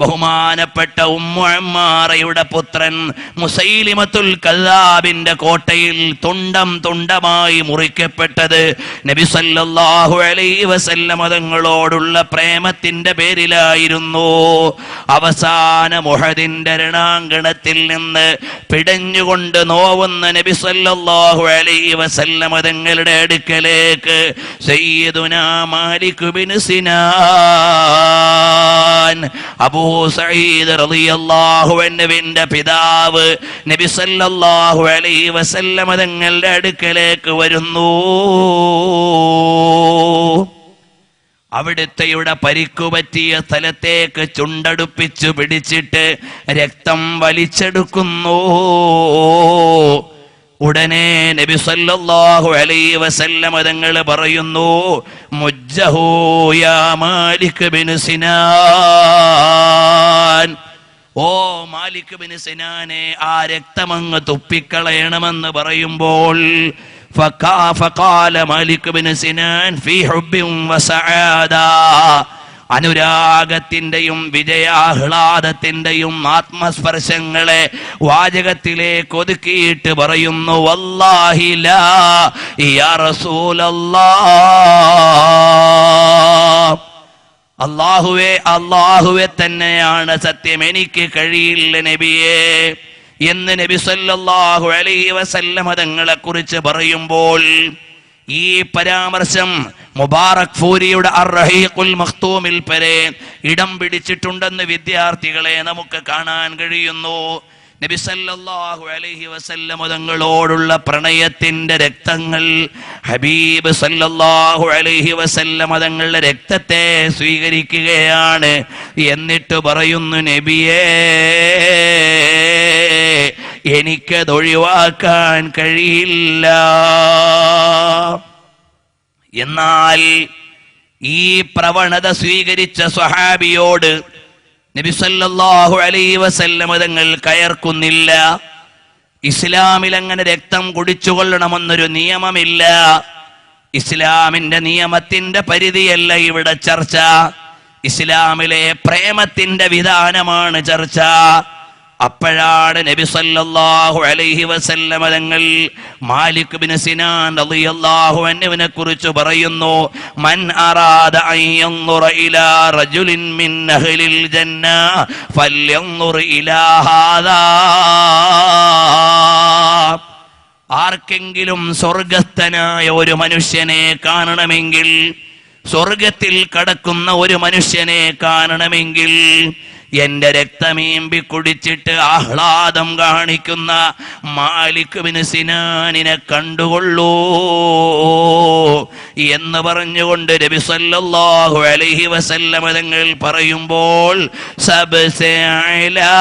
ബഹുമാനപ്പെട്ട ഉമ്മു അമ്മാറയുടെ പുത്രൻ മുസൈലിമത്തുൽ കദ്ദാബിന്റെ കോട്ടയിൽ തുണ്ടം തുണ്ടമായി മുറിക്കപ്പെട്ടത് നബി സല്ലല്ലാഹു അലൈഹി വസല്ലം തങ്ങളോടുള്ള പ്രേമത്തിന്റെ പേരിലായിരുന്നു. അവസാന മുഹദിന്റെ രണാങ്കണത്തിൽ നിന്ന് പിടഞ്ഞുകൊണ്ട് നോവുന്ന നബി സല്ലല്ലാഹു അലൈഹി വസല്ലം തങ്ങളുടെ അടുക്കലേക്ക് സയ്യിദുനാ മാലിക് ബിൻ സിനാൻ അബൂ സഈദ് റളിയല്ലാഹു അൻഹുവിന്റെ പിതാവ് നബി സല്ലല്ലാഹു അലൈഹി വസല്ലം തങ്ങളുടെ അടുക്കലേക്ക് വരുന്നു. അവിടുത്തെയുടെ പരിക്കുപറ്റിയ സ്ഥലത്തേക്ക് ചുണ്ടടുപ്പിച്ചു പിടിച്ചിട്ട് രക്തം വലിച്ചെടുക്കുന്നു. ഉടനെ നബി സല്ലല്ലാഹു അലൈഹി വസല്ലം തങ്ങൾ പറയുന്നു, മുജ്ജഹു യാ മാലിക് ബിൻ സിനാൻ, ഓ മാലിക് ബിൻ സിനാനെ, ആ രക്തമങ്ങ് തുപ്പിക്കളയണമെന്ന് പറയുമ്പോൾ ഫഖാല മാലിക് ബിൻ സിനാൻ ഫീ ഹുബ്ബിൻ വസആദ, അനുരാഗത്തിന്റെയും വിജയാഹ്ലാദത്തിന്റെയും ആത്മസ്പർശങ്ങളെ വാചകത്തിലേക്ക് ഒതുക്കിയിട്ട് പറയുന്നു, വല്ലാഹി ലാ യാ റസൂലല്ലാഹ്, അല്ലാഹുവേ തന്നെയാണ് സത്യം, എനിക്ക് കഴിയില്ല നബിയേ എന്ന് നബി സല്ലല്ലാഹു അലൈഹി വസല്ലം തങ്ങളെ കുറിച്ച് പറയുമ്പോൾ ഈ പരാമർശം മുബാറക് ഫൂരിയുടെ അർ-റഹീഖുൽ മഖ്തൂമിൽ വരെ ഇടം പിടിച്ചിട്ടുണ്ടെന്ന് വിദ്യാർത്ഥികളെ നമുക്ക് കാണാൻ കഴിയുന്നു. നബി സല്ലല്ലാഹു അലൈഹി വസല്ലം തങ്ങളോടുള്ള പ്രണയത്തിന്റെ രക്തങ്ങൾ ഹബീബ് സല്ലല്ലാഹു അലൈഹി വസല്ലം തങ്ങളുടെ രക്തത്തെ സ്വീകരിക്കുകയാണ്. എന്നിട്ട് പറയുന്നു, നബിയേ എനിക്കത് ഒഴിവാക്കാൻ കഴിയില്ല. എന്നാൽ ഈ പ്രവണത സ്വീകരിച്ച സ്വഹാബിയോട് നബി സല്ലല്ലാഹു അലൈഹി വസല്ലം തങ്ങൾ കയർക്കുന്നില്ല. ഇസ്ലാമിൽ അങ്ങനെ രക്തം കുടിച്ചുകൊള്ളണമെന്നൊരു നിയമമില്ല. ഇസ്ലാമിന്റെ നിയമത്തിന്റെ പരിധിയല്ല ഇവിടെ ചർച്ച. ഇസ്ലാമിലെ പ്രേമത്തിന്റെ വിധാനമാണ് ചർച്ച. അപ്പോഴാണ് നബി സല്ലല്ലാഹു അലൈഹി വസല്ലം തങ്ങൾ മാലിക് ബിൻ സിനാൻ റളിയല്ലാഹു അൻഹുവിനെ കുറിച്ച് പറയുന്നു, മൻ അറാദ അൻ യൻദുറ ഇലാ റജുലിൻ മിൻ അഹ്ലിൽ ജന്ന ഫൽയൻദുർ ഇലാ ഹാദാ, ആർക്കെങ്കിലും സ്വർഗസ്ഥനായ ഒരു മനുഷ്യനെ കാണണമെങ്കിൽ, സ്വർഗത്തിൽ കടക്കുന്ന ഒരു മനുഷ്യനെ കാണണമെങ്കിൽ എന്റെ രക്തമീമ്പി കുടിച്ചിട്ട് ആഹ്ലാദം കാണിക്കുന്ന മാലിക് ബിൻ സിനാനിനെ കണ്ടുകൊള്ളൂ എന്ന് പറഞ്ഞുകൊണ്ട് നബി സല്ലല്ലാഹു അലൈഹി വസല്ലം തങ്ങൾ പറയുമ്പോൾ സബ്സെ അലാ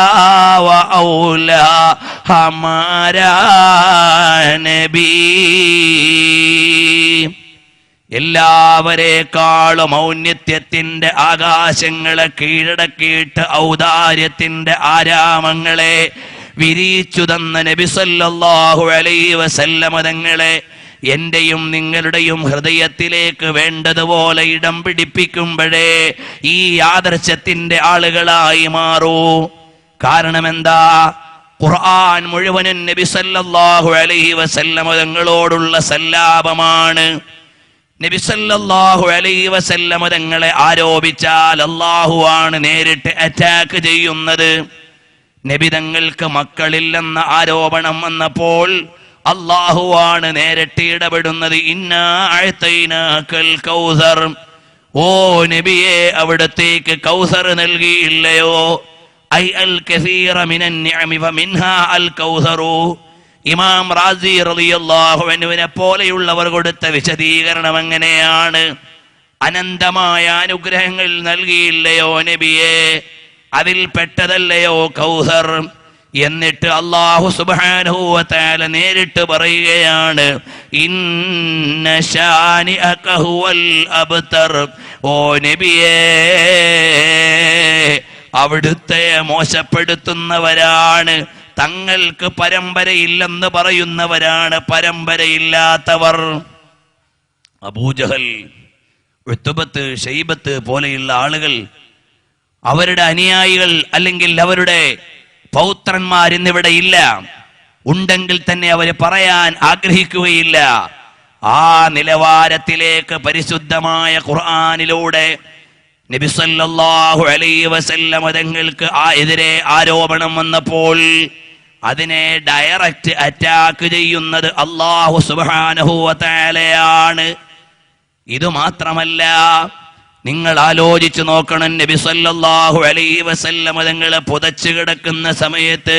വ ഔലാ ഹമാരാ നബി, എല്ലാവരെക്കാളും ഔന്നത്യത്തിന്റെ ആകാശങ്ങളെ കീഴടക്കിയിട്ട് ഔദാര്യത്തിന്റെ ആരാമങ്ങളെ വിരിയിച്ചു തന്ന നബി സല്ലല്ലാഹു അലൈഹി വസല്ലം തങ്ങളെ എന്റെയും നിങ്ങളുടെയും ഹൃദയത്തിലേക്ക് വേണ്ടതുപോലെ ഇടം പിടിപ്പിക്കുമ്പോഴേ ഈ ആദർശത്തിന്റെ ആളുകളായി മാറൂ. കാരണം എന്താ? ഖുർആൻ മുഴുവനും നബി സല്ലല്ലാഹു അലൈഹി വസല്ലം തങ്ങളോടുള്ള സല്ലാപമാണ്. നബി സല്ലല്ലാഹു അലൈഹി വസല്ലം തങ്ങളെ ആരോപിച്ചാൽ അല്ലാഹുവാണ് നേരിട്ട് അറ്റാക്ക് ചെയ്യുന്നത്. നബി തങ്ങൾക്ക് മക്കളില്ലെന്ന ആരോപണം വന്നപ്പോൾ അല്ലാഹുവാണ് നേരിട്ട് ഇടപെടുന്നത്. ഇന്നാ അഅ്തൈനാകൽ കൗസർ, ഓ നബിയെ അവിടത്തേക്ക് കൗസർ നൽകിയില്ലയോ? ഐ അൽ കസീറ മിനൻ നിഅമി ഫമിൻഹാ അൽ കൗസറു. ഇമാം റാസി റളിയല്ലാഹു അൻഹുവിനെ പോലെയുള്ളവർ കൊടുത്ത വിശദീകരണം എങ്ങനെയാണ്? അനന്തമായ അനുഗ്രഹങ്ങൾ നൽകിയില്ലയോ നബിയെ? അതിൽ പെട്ടതല്ലയോ കൗസർ? എന്നിട്ട് അല്ലാഹു സുബ്ഹാനഹു വ തആല നേരിട്ട് പറയുകയാണ്, ഇന്ന ശാനിഅക ഹുവൽ അബ്തർ, ഓ നബിയേ അവിടുത്തെ മോശപ്പെടുത്തുന്നവരാണ്, തങ്ങൾക്ക് പരമ്പരയില്ലെന്ന് പറയുന്നവരാണ് പരമ്പരയില്ലാത്തവർ. അബൂജഹൽ, ഉത്ബത്ത്, ഷൈബത്ത് പോലെയുള്ള ആളുകൾ, അവരുടെ അനുയായികൾ അല്ലെങ്കിൽ അവരുടെ പൗത്രന്മാർ ഇന്നിവിടെ ഇല്ല. ഉണ്ടെങ്കിൽ തന്നെ അവര് പറയാൻ ആഗ്രഹിക്കുകയില്ല. ആ നിലവാരത്തിലേക്ക് പരിശുദ്ധമായ ഖുർആനിലൂടെ നബി സല്ലല്ലാഹു അലൈഹി വസല്ലം തങ്ങൾക്ക് എതിരെ ആരോപണം വന്നപ്പോൾ അതിനെ ഡയറക്റ്റ് അറ്റാക്ക് ചെയ്യുന്നത് അല്ലാഹു സുബ്ഹാനഹു വ തആലയാണ്. ഇത് മാത്രമല്ല, നിങ്ങൾ ആലോചിച്ചു നോക്കണം, നബി സല്ലല്ലാഹു അലൈഹി വസല്ലം തങ്ങളെ പുതച്ചു കിടക്കുന്ന സമയത്ത്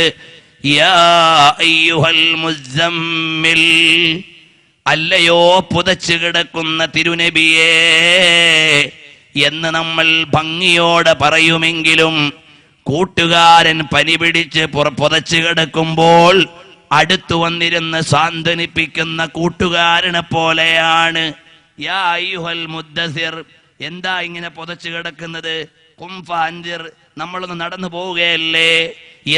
യാ അയ്യുഹൽ മുസമ്മിൽ, അല്ലയോ പുതച്ചു കിടക്കുന്ന തിരുനബിയേ എന്ന് നമ്മൾ ഭംഗിയോടെ പറയുമെങ്കിലും കൂട്ടുകാരൻ പനി പിടിച്ച് പുതച്ചു കിടക്കുമ്പോൾ അടുത്തു വന്നിരുന്ന് സാന്ത്വനിപ്പിക്കുന്ന കൂട്ടുകാരനെ പോലെയാണ്. യാ അയ്യുഹൽ മുദ്ദസിർ, എന്താ ഇങ്ങനെ പുതച്ചു കിടക്കുന്നത്? ഖും ഫഅൻദിർ, നമ്മളൊന്ന് നടന്നു പോവുകയല്ലേ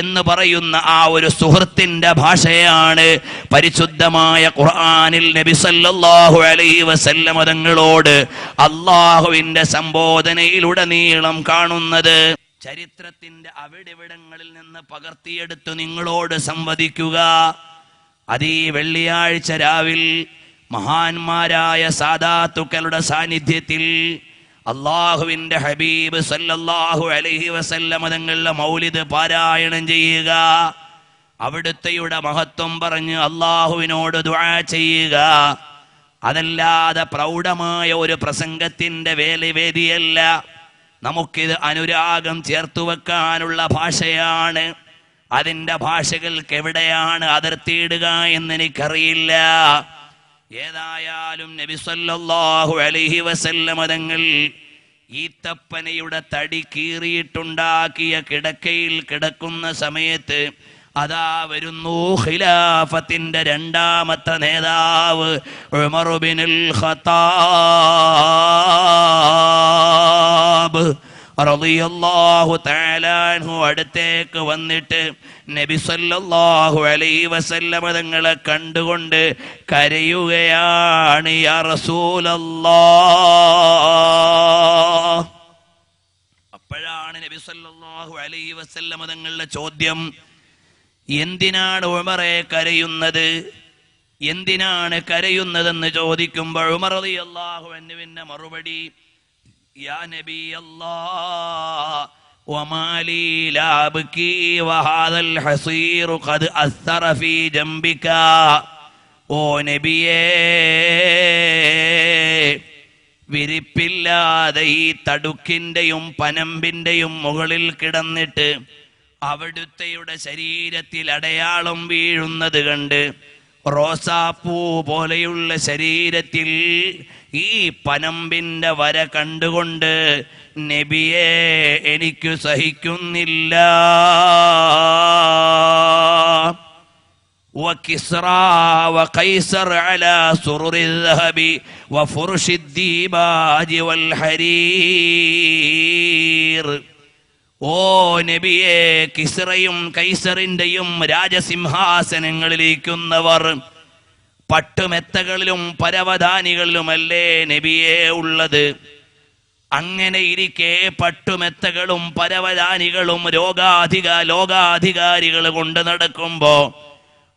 എന്ന് പറയുന്ന ആ ഒരു സുഹൃത്തിന്റെ ഭാഷയാണ് പരിശുദ്ധമായ ഖുർആനിൽ നബി സല്ലല്ലാഹു അലൈഹി വസല്ലം തങ്ങളോട് അല്ലാഹുവിന്റെ സംബോധനയിലുടനീളം കാണുന്നത്. ചരിത്രത്തിന്റെ അവിടിവിടങ്ങളിൽ നിന്ന് പകർത്തിയെടുത്തു നിങ്ങളോട് സംവദിക്കുക. അതീ വെള്ളിയാഴ്ച രാവിൽ മഹാന്മാരായ സാദാത്തുക്കളുടെ സാന്നിധ്യത്തിൽ അള്ളാഹുവിന്റെ ഹബീബ് സല്ലല്ലാഹു അലൈഹി വസല്ലം തങ്ങളുടെ മൗലിദ് പാരായണം ചെയ്യുക, അവിടുത്തെയുടെ മഹത്വം പറഞ്ഞ് അള്ളാഹുവിനോട് ദുആ ചെയ്യുക. അതല്ലാതെ പ്രൗഢമായ ഒരു പ്രസംഗത്തിന്റെ വേദിയല്ല. നമുക്കിത് അനുരാഗം ചേർത്തു വെക്കാനുള്ള ഭാഷയാണ്. അതിൻ്റെ ഭാഷകൾക്ക് എവിടെയാണ് അതിർത്തിയിടുക എന്നെനിക്കറിയില്ല. ഏതായാലും നബി സല്ലല്ലാഹു അലൈഹി വസല്ലം തങ്ങൾ ഈത്തപ്പനയുടെ തടി കീറിയിട്ടുണ്ടാക്കിയ കിടക്കയിൽ കിടക്കുന്ന സമയത്ത് അതാ വരുന്നു ഖിലാഫത്തിന്റെ രണ്ടാമത്തെ നേതാവ് ഉമർ ഇബ്നുൽ ഖത്താബ് റളിയല്ലാഹു തആല അൻഹു അടുത്തേക്ക് വന്നിട്ട് നബി സല്ലല്ലാഹു അലൈഹി വസല്ലം തങ്ങളെ കണ്ടുകൊണ്ട് കരയുകയാണ്. യാ റസൂലല്ലാഹ്. അപ്പോഴാണ് നബി സല്ലല്ലാഹു അലൈഹി വസല്ലം തങ്ങളുടെ ചോദ്യം, എന്തിനാണ് ഉമറെ കരയുന്നത്, എന്തിനാണ് കരയുന്നതെന്ന് ചോദിക്കുമ്പോൾ ഉമർ റളിയല്ലാഹു അൻഹുവിന്റെ മറുപടി, യാ നബി അല്ലാഹ് വമാ ലീ ലാ അബ്കി വഹാദൽ ഹസീർ ഖദ് അസ്തറ ഫീ ജംബിക. ഓ നബിയേ, വിരിപ്പില്ലാതെ ഈ തടുക്കിന്റെയും പനമ്പിന്റെയും മുകളിൽ കിടന്നിട്ട് അവിടുത്തെയുടെ ശരീരത്തിൽ അടയാളം വീഴുന്നത് കണ്ട്, റോസാപ്പൂ പോലെയുള്ള ശരീരത്തിൽ ഈ പനമ്പിന്റെ വര കണ്ടുകൊണ്ട് നബിയെ എനിക്ക് സഹിക്കുന്നില്ല. وكسرى وقيصر على سرر الذهب وفرش الديباج والحرير. ഓ നബിയെ, കിസ്റയും കൈസറിന്റെയും രാജസിംഹാസനങ്ങളിലിരിക്കുന്നവർ പട്ടുമെത്തകളിലും പരവതാനികളിലുമല്ലേ നബിയെ ഉള്ളത്? അങ്ങനെ ഇരിക്കെ പട്ടുമെത്തകളും പരവതാനികളും ലോകാധികാരികൾ കൊണ്ട് നടക്കുമ്പോ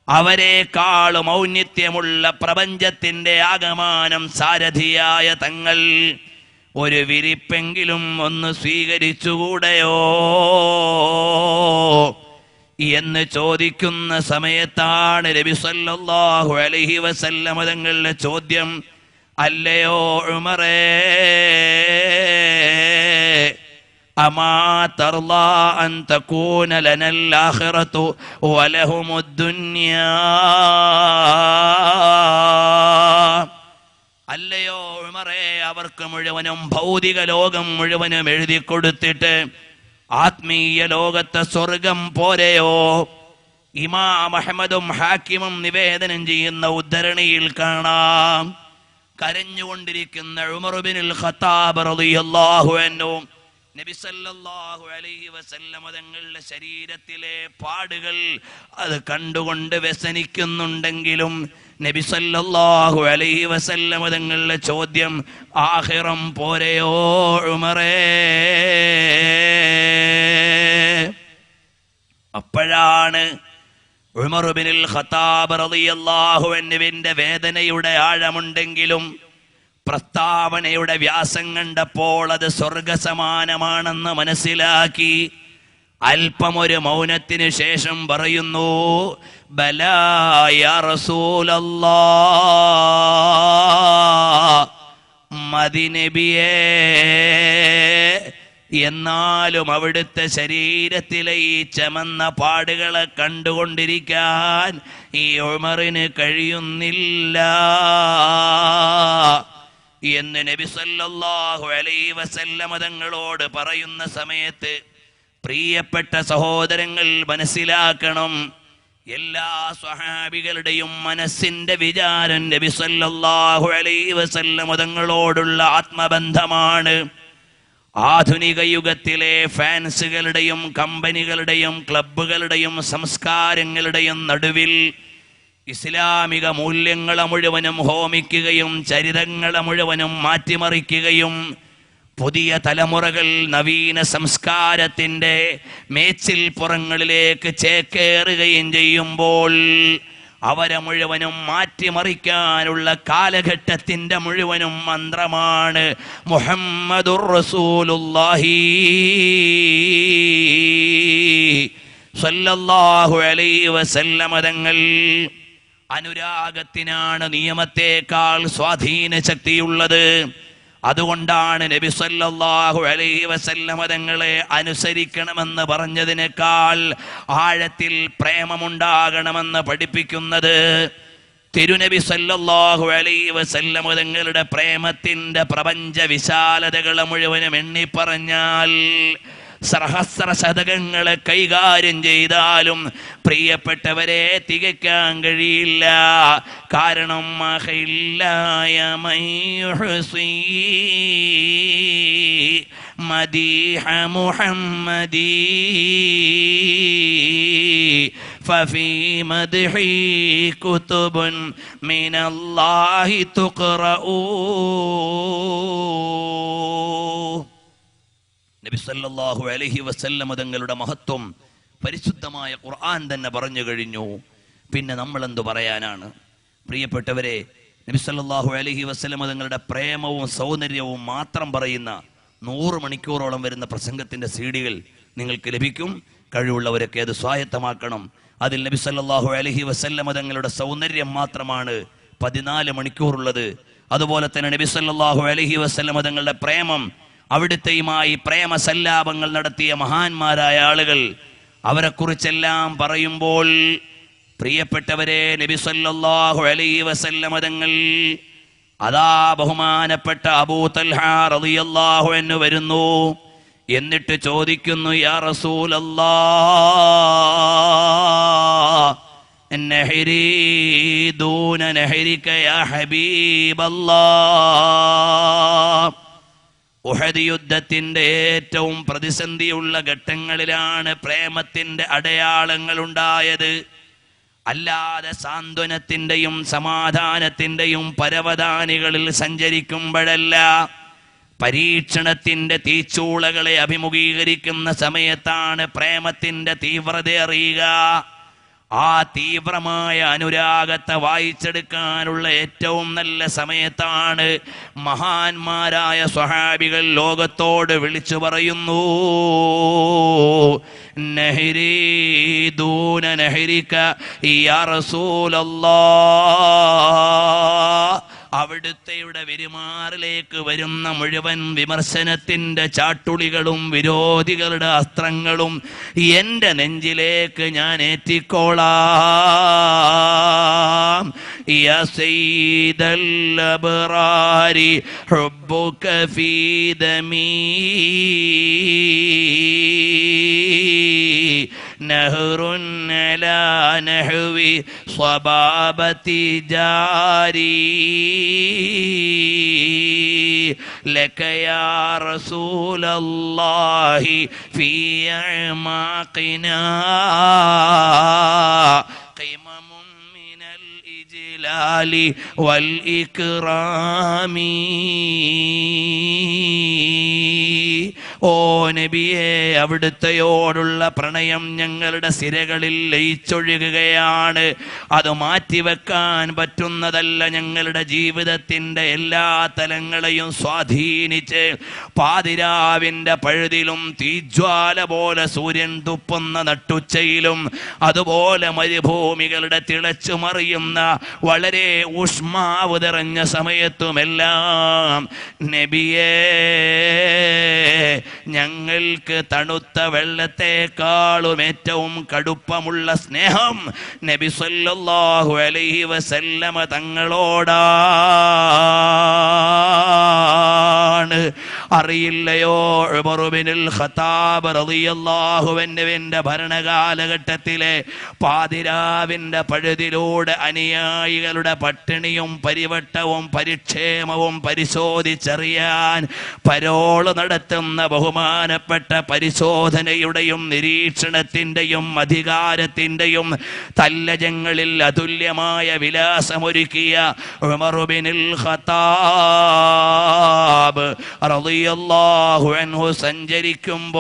അവരെക്കാളും ഔന്നിത്യമുള്ള പ്രപഞ്ചത്തിന്റെ ആകമാനം സാരഥിയായ തങ്ങൾ ഒരു വിരിപ്പെങ്കിലും ഒന്ന് സ്വീകരിച്ചുകൂടെയോ എന്ന് ചോദിക്കുന്ന സമയത്താണ് നബി സല്ലല്ലാഹു അലൈഹി വസല്ലം തങ്ങളുടെ ചോദ്യം, അല്ലയോ ഉമറേ, അമാ തർളാ അൻ തകൂന ലനൽ ആഖിറതു വലഹുമുദ് ദുനിയാ. അല്ലയോ ഉമറേ, അവർക്ക് മുഴുവനും ഭൗതിക ലോകം മുഴുവനും എഴുതി കൊടുത്തിട്ട് ആത്മീയ ലോകത്തെ സ്വർഗം പോരെയോ? ഇമാം അഹ്മദും ഹാക്കിമും നിവേദനം ചെയ്യുന്ന ഉദ്ധരണിയിൽ കാണാം, കരഞ്ഞുകൊണ്ടിരിക്കുന്ന ഉമർ ഇബ്നുൽ ഖത്താബ് റളിയല്ലാഹു അൻഹു നബി സല്ലല്ലാഹു അലൈഹി വസല്ലം തങ്ങളുടെ ശരീരത്തിലെ പാടുകൾ അത് കണ്ടുകൊണ്ട് വ്യസനിക്കുന്നുണ്ടെങ്കിലും നബി സല്ലല്ലാഹു അലൈഹി വസല്ലം തങ്ങളുടെ ചോദ്യം, ആഖിറം പോരെയോ ഉമറേ? അപ്പോഴാണ് ഉമർ ഇബ്നുൽ ഖത്താബ് റളിയല്ലാഹു അൻഹുവിന്റെ വേദനയുടെ ആഴമുണ്ടെങ്കിലും പ്രസ്താവനയുടെ വ്യാസം കണ്ടപ്പോൾ അത് സ്വർഗസമാനമാണെന്ന് മനസ്സിലാക്കി അല്പമൊരു മൗനത്തിന് ശേഷം പറയുന്നു, ബലാ യാ റസൂലല്ലാഹ്, മദി നബിയേ, എന്നാലും അവിടുത്തെ ശരീരത്തിലെ ഈ ചമന്ന പാടുകളെ കണ്ടുകൊണ്ടിരിക്കാൻ ഈ ഉമറിന് കഴിയുന്നില്ല എന്ന് നബി സല്ലല്ലാഹു അലൈഹി വസല്ലം തങ്ങളോട് പറയുന്ന സമയത്ത് പ്രിയപ്പെട്ട സഹോദരങ്ങൾ മനസ്സിലാക്കണം, എല്ലാ സ്വഹാബികളുടെയും മനസ്സിന്റെ വിചാരം നബി സല്ലല്ലാഹു അലൈഹി വസല്ലം തങ്ങളോടുള്ള ആത്മബന്ധമാണ്. ആധുനിക യുഗത്തിലെ ഫാൻസുകളുടെയും കമ്പനികളുടെയും ക്ലബ്ബുകളുടെയും സംസ്കാരങ്ങളുടെയും നടുവിൽ ഇസ്ലാമിക മൂല്യങ്ങളെ മുഴുവനും ഹോമിക്കുകയും ചരിതങ്ങളെ മുഴുവനും മാറ്റിമറിക്കുകയും പുതിയ തലമുറകൾ നവീന സംസ്കാരത്തിൻ്റെ മേച്ചിൽ പുറങ്ങളിലേക്ക് ചേക്കേറുകയും ചെയ്യുമ്പോൾ അവരെ മുഴുവനും മാറ്റിമറിക്കാനുള്ള കാലഘട്ടത്തിൻ്റെ മുഴുവനും മന്ത്രമാണ് മുഹമ്മദുർ റസൂലുള്ളാഹി സ്വല്ലല്ലാഹു അലൈഹി വസല്ലം തങ്ങൾ. അനുരാഗത്തിനാണ് നിയമത്തേക്കാൾ സ്വാധീന ശക്തിയുള്ളത്. അതുകൊണ്ടാണ് നബി സല്ലല്ലാഹു അലൈഹി വസല്ലം തങ്ങളെ അനുസരിക്കണമെന്ന് പറഞ്ഞതിനേക്കാൾ ആഴത്തിൽ പ്രേമമുണ്ടാകണമെന്ന് പഠിപ്പിക്കുന്നത്. തിരുനബി സല്ലല്ലാഹു അലൈഹി വസല്ലം തങ്ങളുടെ പ്രേമത്തിന്റെ പ്രപഞ്ച വിശാലതകളെ മുഴുവനും എണ്ണിപ്പറഞ്ഞാൽ സഹസ്ര ശതകങ്ങളെ കൈകാര്യം ചെയ്താലും പ്രിയപ്പെട്ടവരെ തികയ്ക്കാൻ കഴിയില്ല. കാരണം മദീഹ മുഹമ്മദി ഫഫീ മദ്ഹി കുതുബുൻ മിനല്ലാഹി തുഖറഊ. നബി സല്ലല്ലാഹു അലൈഹി വസല്ലം തങ്ങളുടെ മഹത്വം പരിശുദ്ധമായ ഖുർആൻ തന്നെ പറഞ്ഞു കഴിഞ്ഞു. പിന്നെ നമ്മൾ എന്തു പറയാനാണ്? പ്രിയപ്പെട്ടവരെ, നബി സല്ലല്ലാഹു അലൈഹി വസല്ലം തങ്ങളുടെ പ്രേമവും സൗന്ദര്യവും മാത്രം പറയുന്ന 100 മണിക്കൂറോളം വരുന്ന പ്രസംഗത്തിന്റെ സീഡികൾ നിങ്ങൾക്ക് ലഭിക്കും. കഴിവുള്ളവരൊക്കെ അത് സ്വായത്തമാക്കണം. അതിൽ നബി സല്ലല്ലാഹു അലൈഹി വസല്ലം തങ്ങളുടെ സൗന്ദര്യം മാത്രമാണ് 14 മണിക്കൂറുള്ളത്. അതുപോലെ തന്നെ നബി സല്ലല്ലാഹു അലൈഹി വസല്ലം തങ്ങളുടെ പ്രേമം, അവിടുത്തെയുമായി പ്രേമസല്ലാപങ്ങൾ നടത്തിയ മഹാന്മാരായ ആളുകൾ, അവരെക്കുറിച്ചെല്ലാം പറയുമ്പോൾ പ്രിയപ്പെട്ടവരെ, നബി സല്ലല്ലാഹു അലൈഹി വസല്ലം തങ്ങൾ അതാ ബഹുമാനപ്പെട്ട അബൂ തൽഹ റളിയല്ലാഹു അൻഹു വരുന്നു. എന്നിട്ട് ചോദിക്കുന്നു, യാ റസൂലല്ലാഹ് നഹരി ദൂന നഹരിക യാ ഹബീബല്ലാഹ്. ഉഹദ് യുദ്ധത്തിന്റെ ഏറ്റവും പ്രതിസന്ധിയുള്ള ഘട്ടങ്ങളിലാണ് പ്രേമത്തിന്റെ അടയാളങ്ങൾ ഉണ്ടായത്. അല്ലാതെ സാന്ത്വനത്തിന്റെയും സമാധാനത്തിന്റെയും പരവതാനികളിൽ സഞ്ചരിക്കുമ്പോഴല്ല, പരീക്ഷണത്തിന്റെ തീച്ചൂളകളെ അഭിമുഖീകരിക്കുന്ന സമയത്താണ് പ്രേമത്തിന്റെ തീവ്രത അറിയുക. ആ തീവ്രമായ അനുരാഗത്തെ വായിച്ചെടുക്കാനുള്ള ഏറ്റവും നല്ല സമയത്താണ് മഹാന്മാരായ സ്വഹാബികൾ ലോകത്തോട് വിളിച്ചു പറയുന്നു, നഹരി ദൂന നഹരിക യാ റസൂലല്ലാഹ്. അവിടുത്തെയുടെ വിരുമാറിലേക്ക് വരുന്ന മുഴുവൻ വിമർശനത്തിന്റെ ചാട്ടുളികളും വിരോധികളുടെ അസ്ത്രങ്ങളും എൻ്റെ നെഞ്ചിലേക്ക് ഞാൻ ഏറ്റിക്കോളാം. യാ സയ്യിദൽ അബ്റാരി ഹുബ്ബുക ഫീ ദമീ നഹ്റുൻ അലാ നഹ്വി സ്വബാബതി ജാരി ലക യാ റസൂലല്ലാഹി ഫീ അഅമാഖിനാ ഖിമമുൻ മിനൽ ഇജ്ലാലി വൽ ഇക്റാമി. ഓ നബിയെ, അവിടുത്തെയോടുള്ള പ്രണയം ഞങ്ങളുടെ സിരകളിൽ ലയിച്ചൊഴുകുകയാണ്. അത് മാറ്റിവെക്കാൻ പറ്റുന്നതല്ല. ഞങ്ങളുടെ ജീവിതത്തിൻ്റെ എല്ലാ തലങ്ങളെയും സ്വാധീനിച്ച് പാതിരാവിൻ്റെ പഴുതിലും തീജ്വാല പോലെ സൂര്യൻ തുപ്പുന്ന നട്ടുച്ചയിലും അതുപോലെ മരുഭൂമികളുടെ തിളച്ചുമറിയുന്ന വളരെ ഊഷ്മാവ് നിറഞ്ഞ സമയത്തുമെല്ലാം നബിയേ, ഞങ്ങൾക്ക് തണുത്ത വെള്ളത്തെക്കാളും ഏറ്റവും കടുപ്പമുള്ള സ്നേഹം നബി സല്ലല്ലാഹു അലൈഹി വസല്ലമ തങ്ങളോടാണ്. ആരാണ്? അറിയില്ലയോ? ഉമർ ഇബ്നുൽ ഖത്താബ് റളിയല്ലാഹു അൻഹുവിന്റെ ഭരണകാലഘട്ടത്തിലെ പാതിരാവിന്റെ പഴുതിലൂടെ അനുയായികളുടെ പട്ടിണിയും പരിവട്ടവും പരിക്ഷേമവും പരിശോധിച്ചറിയാൻ പരോള് നടത്തുന്ന ബഹുമാനപ്പെട്ട പരിശോധനയുടെയും നിരീക്ഷണത്തിന്റെയും അധികാരത്തിന്റെയും തല്ലജങ്ങളിൽ അതുല്യമായ വിലാസമൊരുക്കിയ ഉമർ ഇബ്നുൽ ഖത്താബ് റളിയല്ലാഹു അൻഹു സഞ്ചരിക്കുമ്പോൾ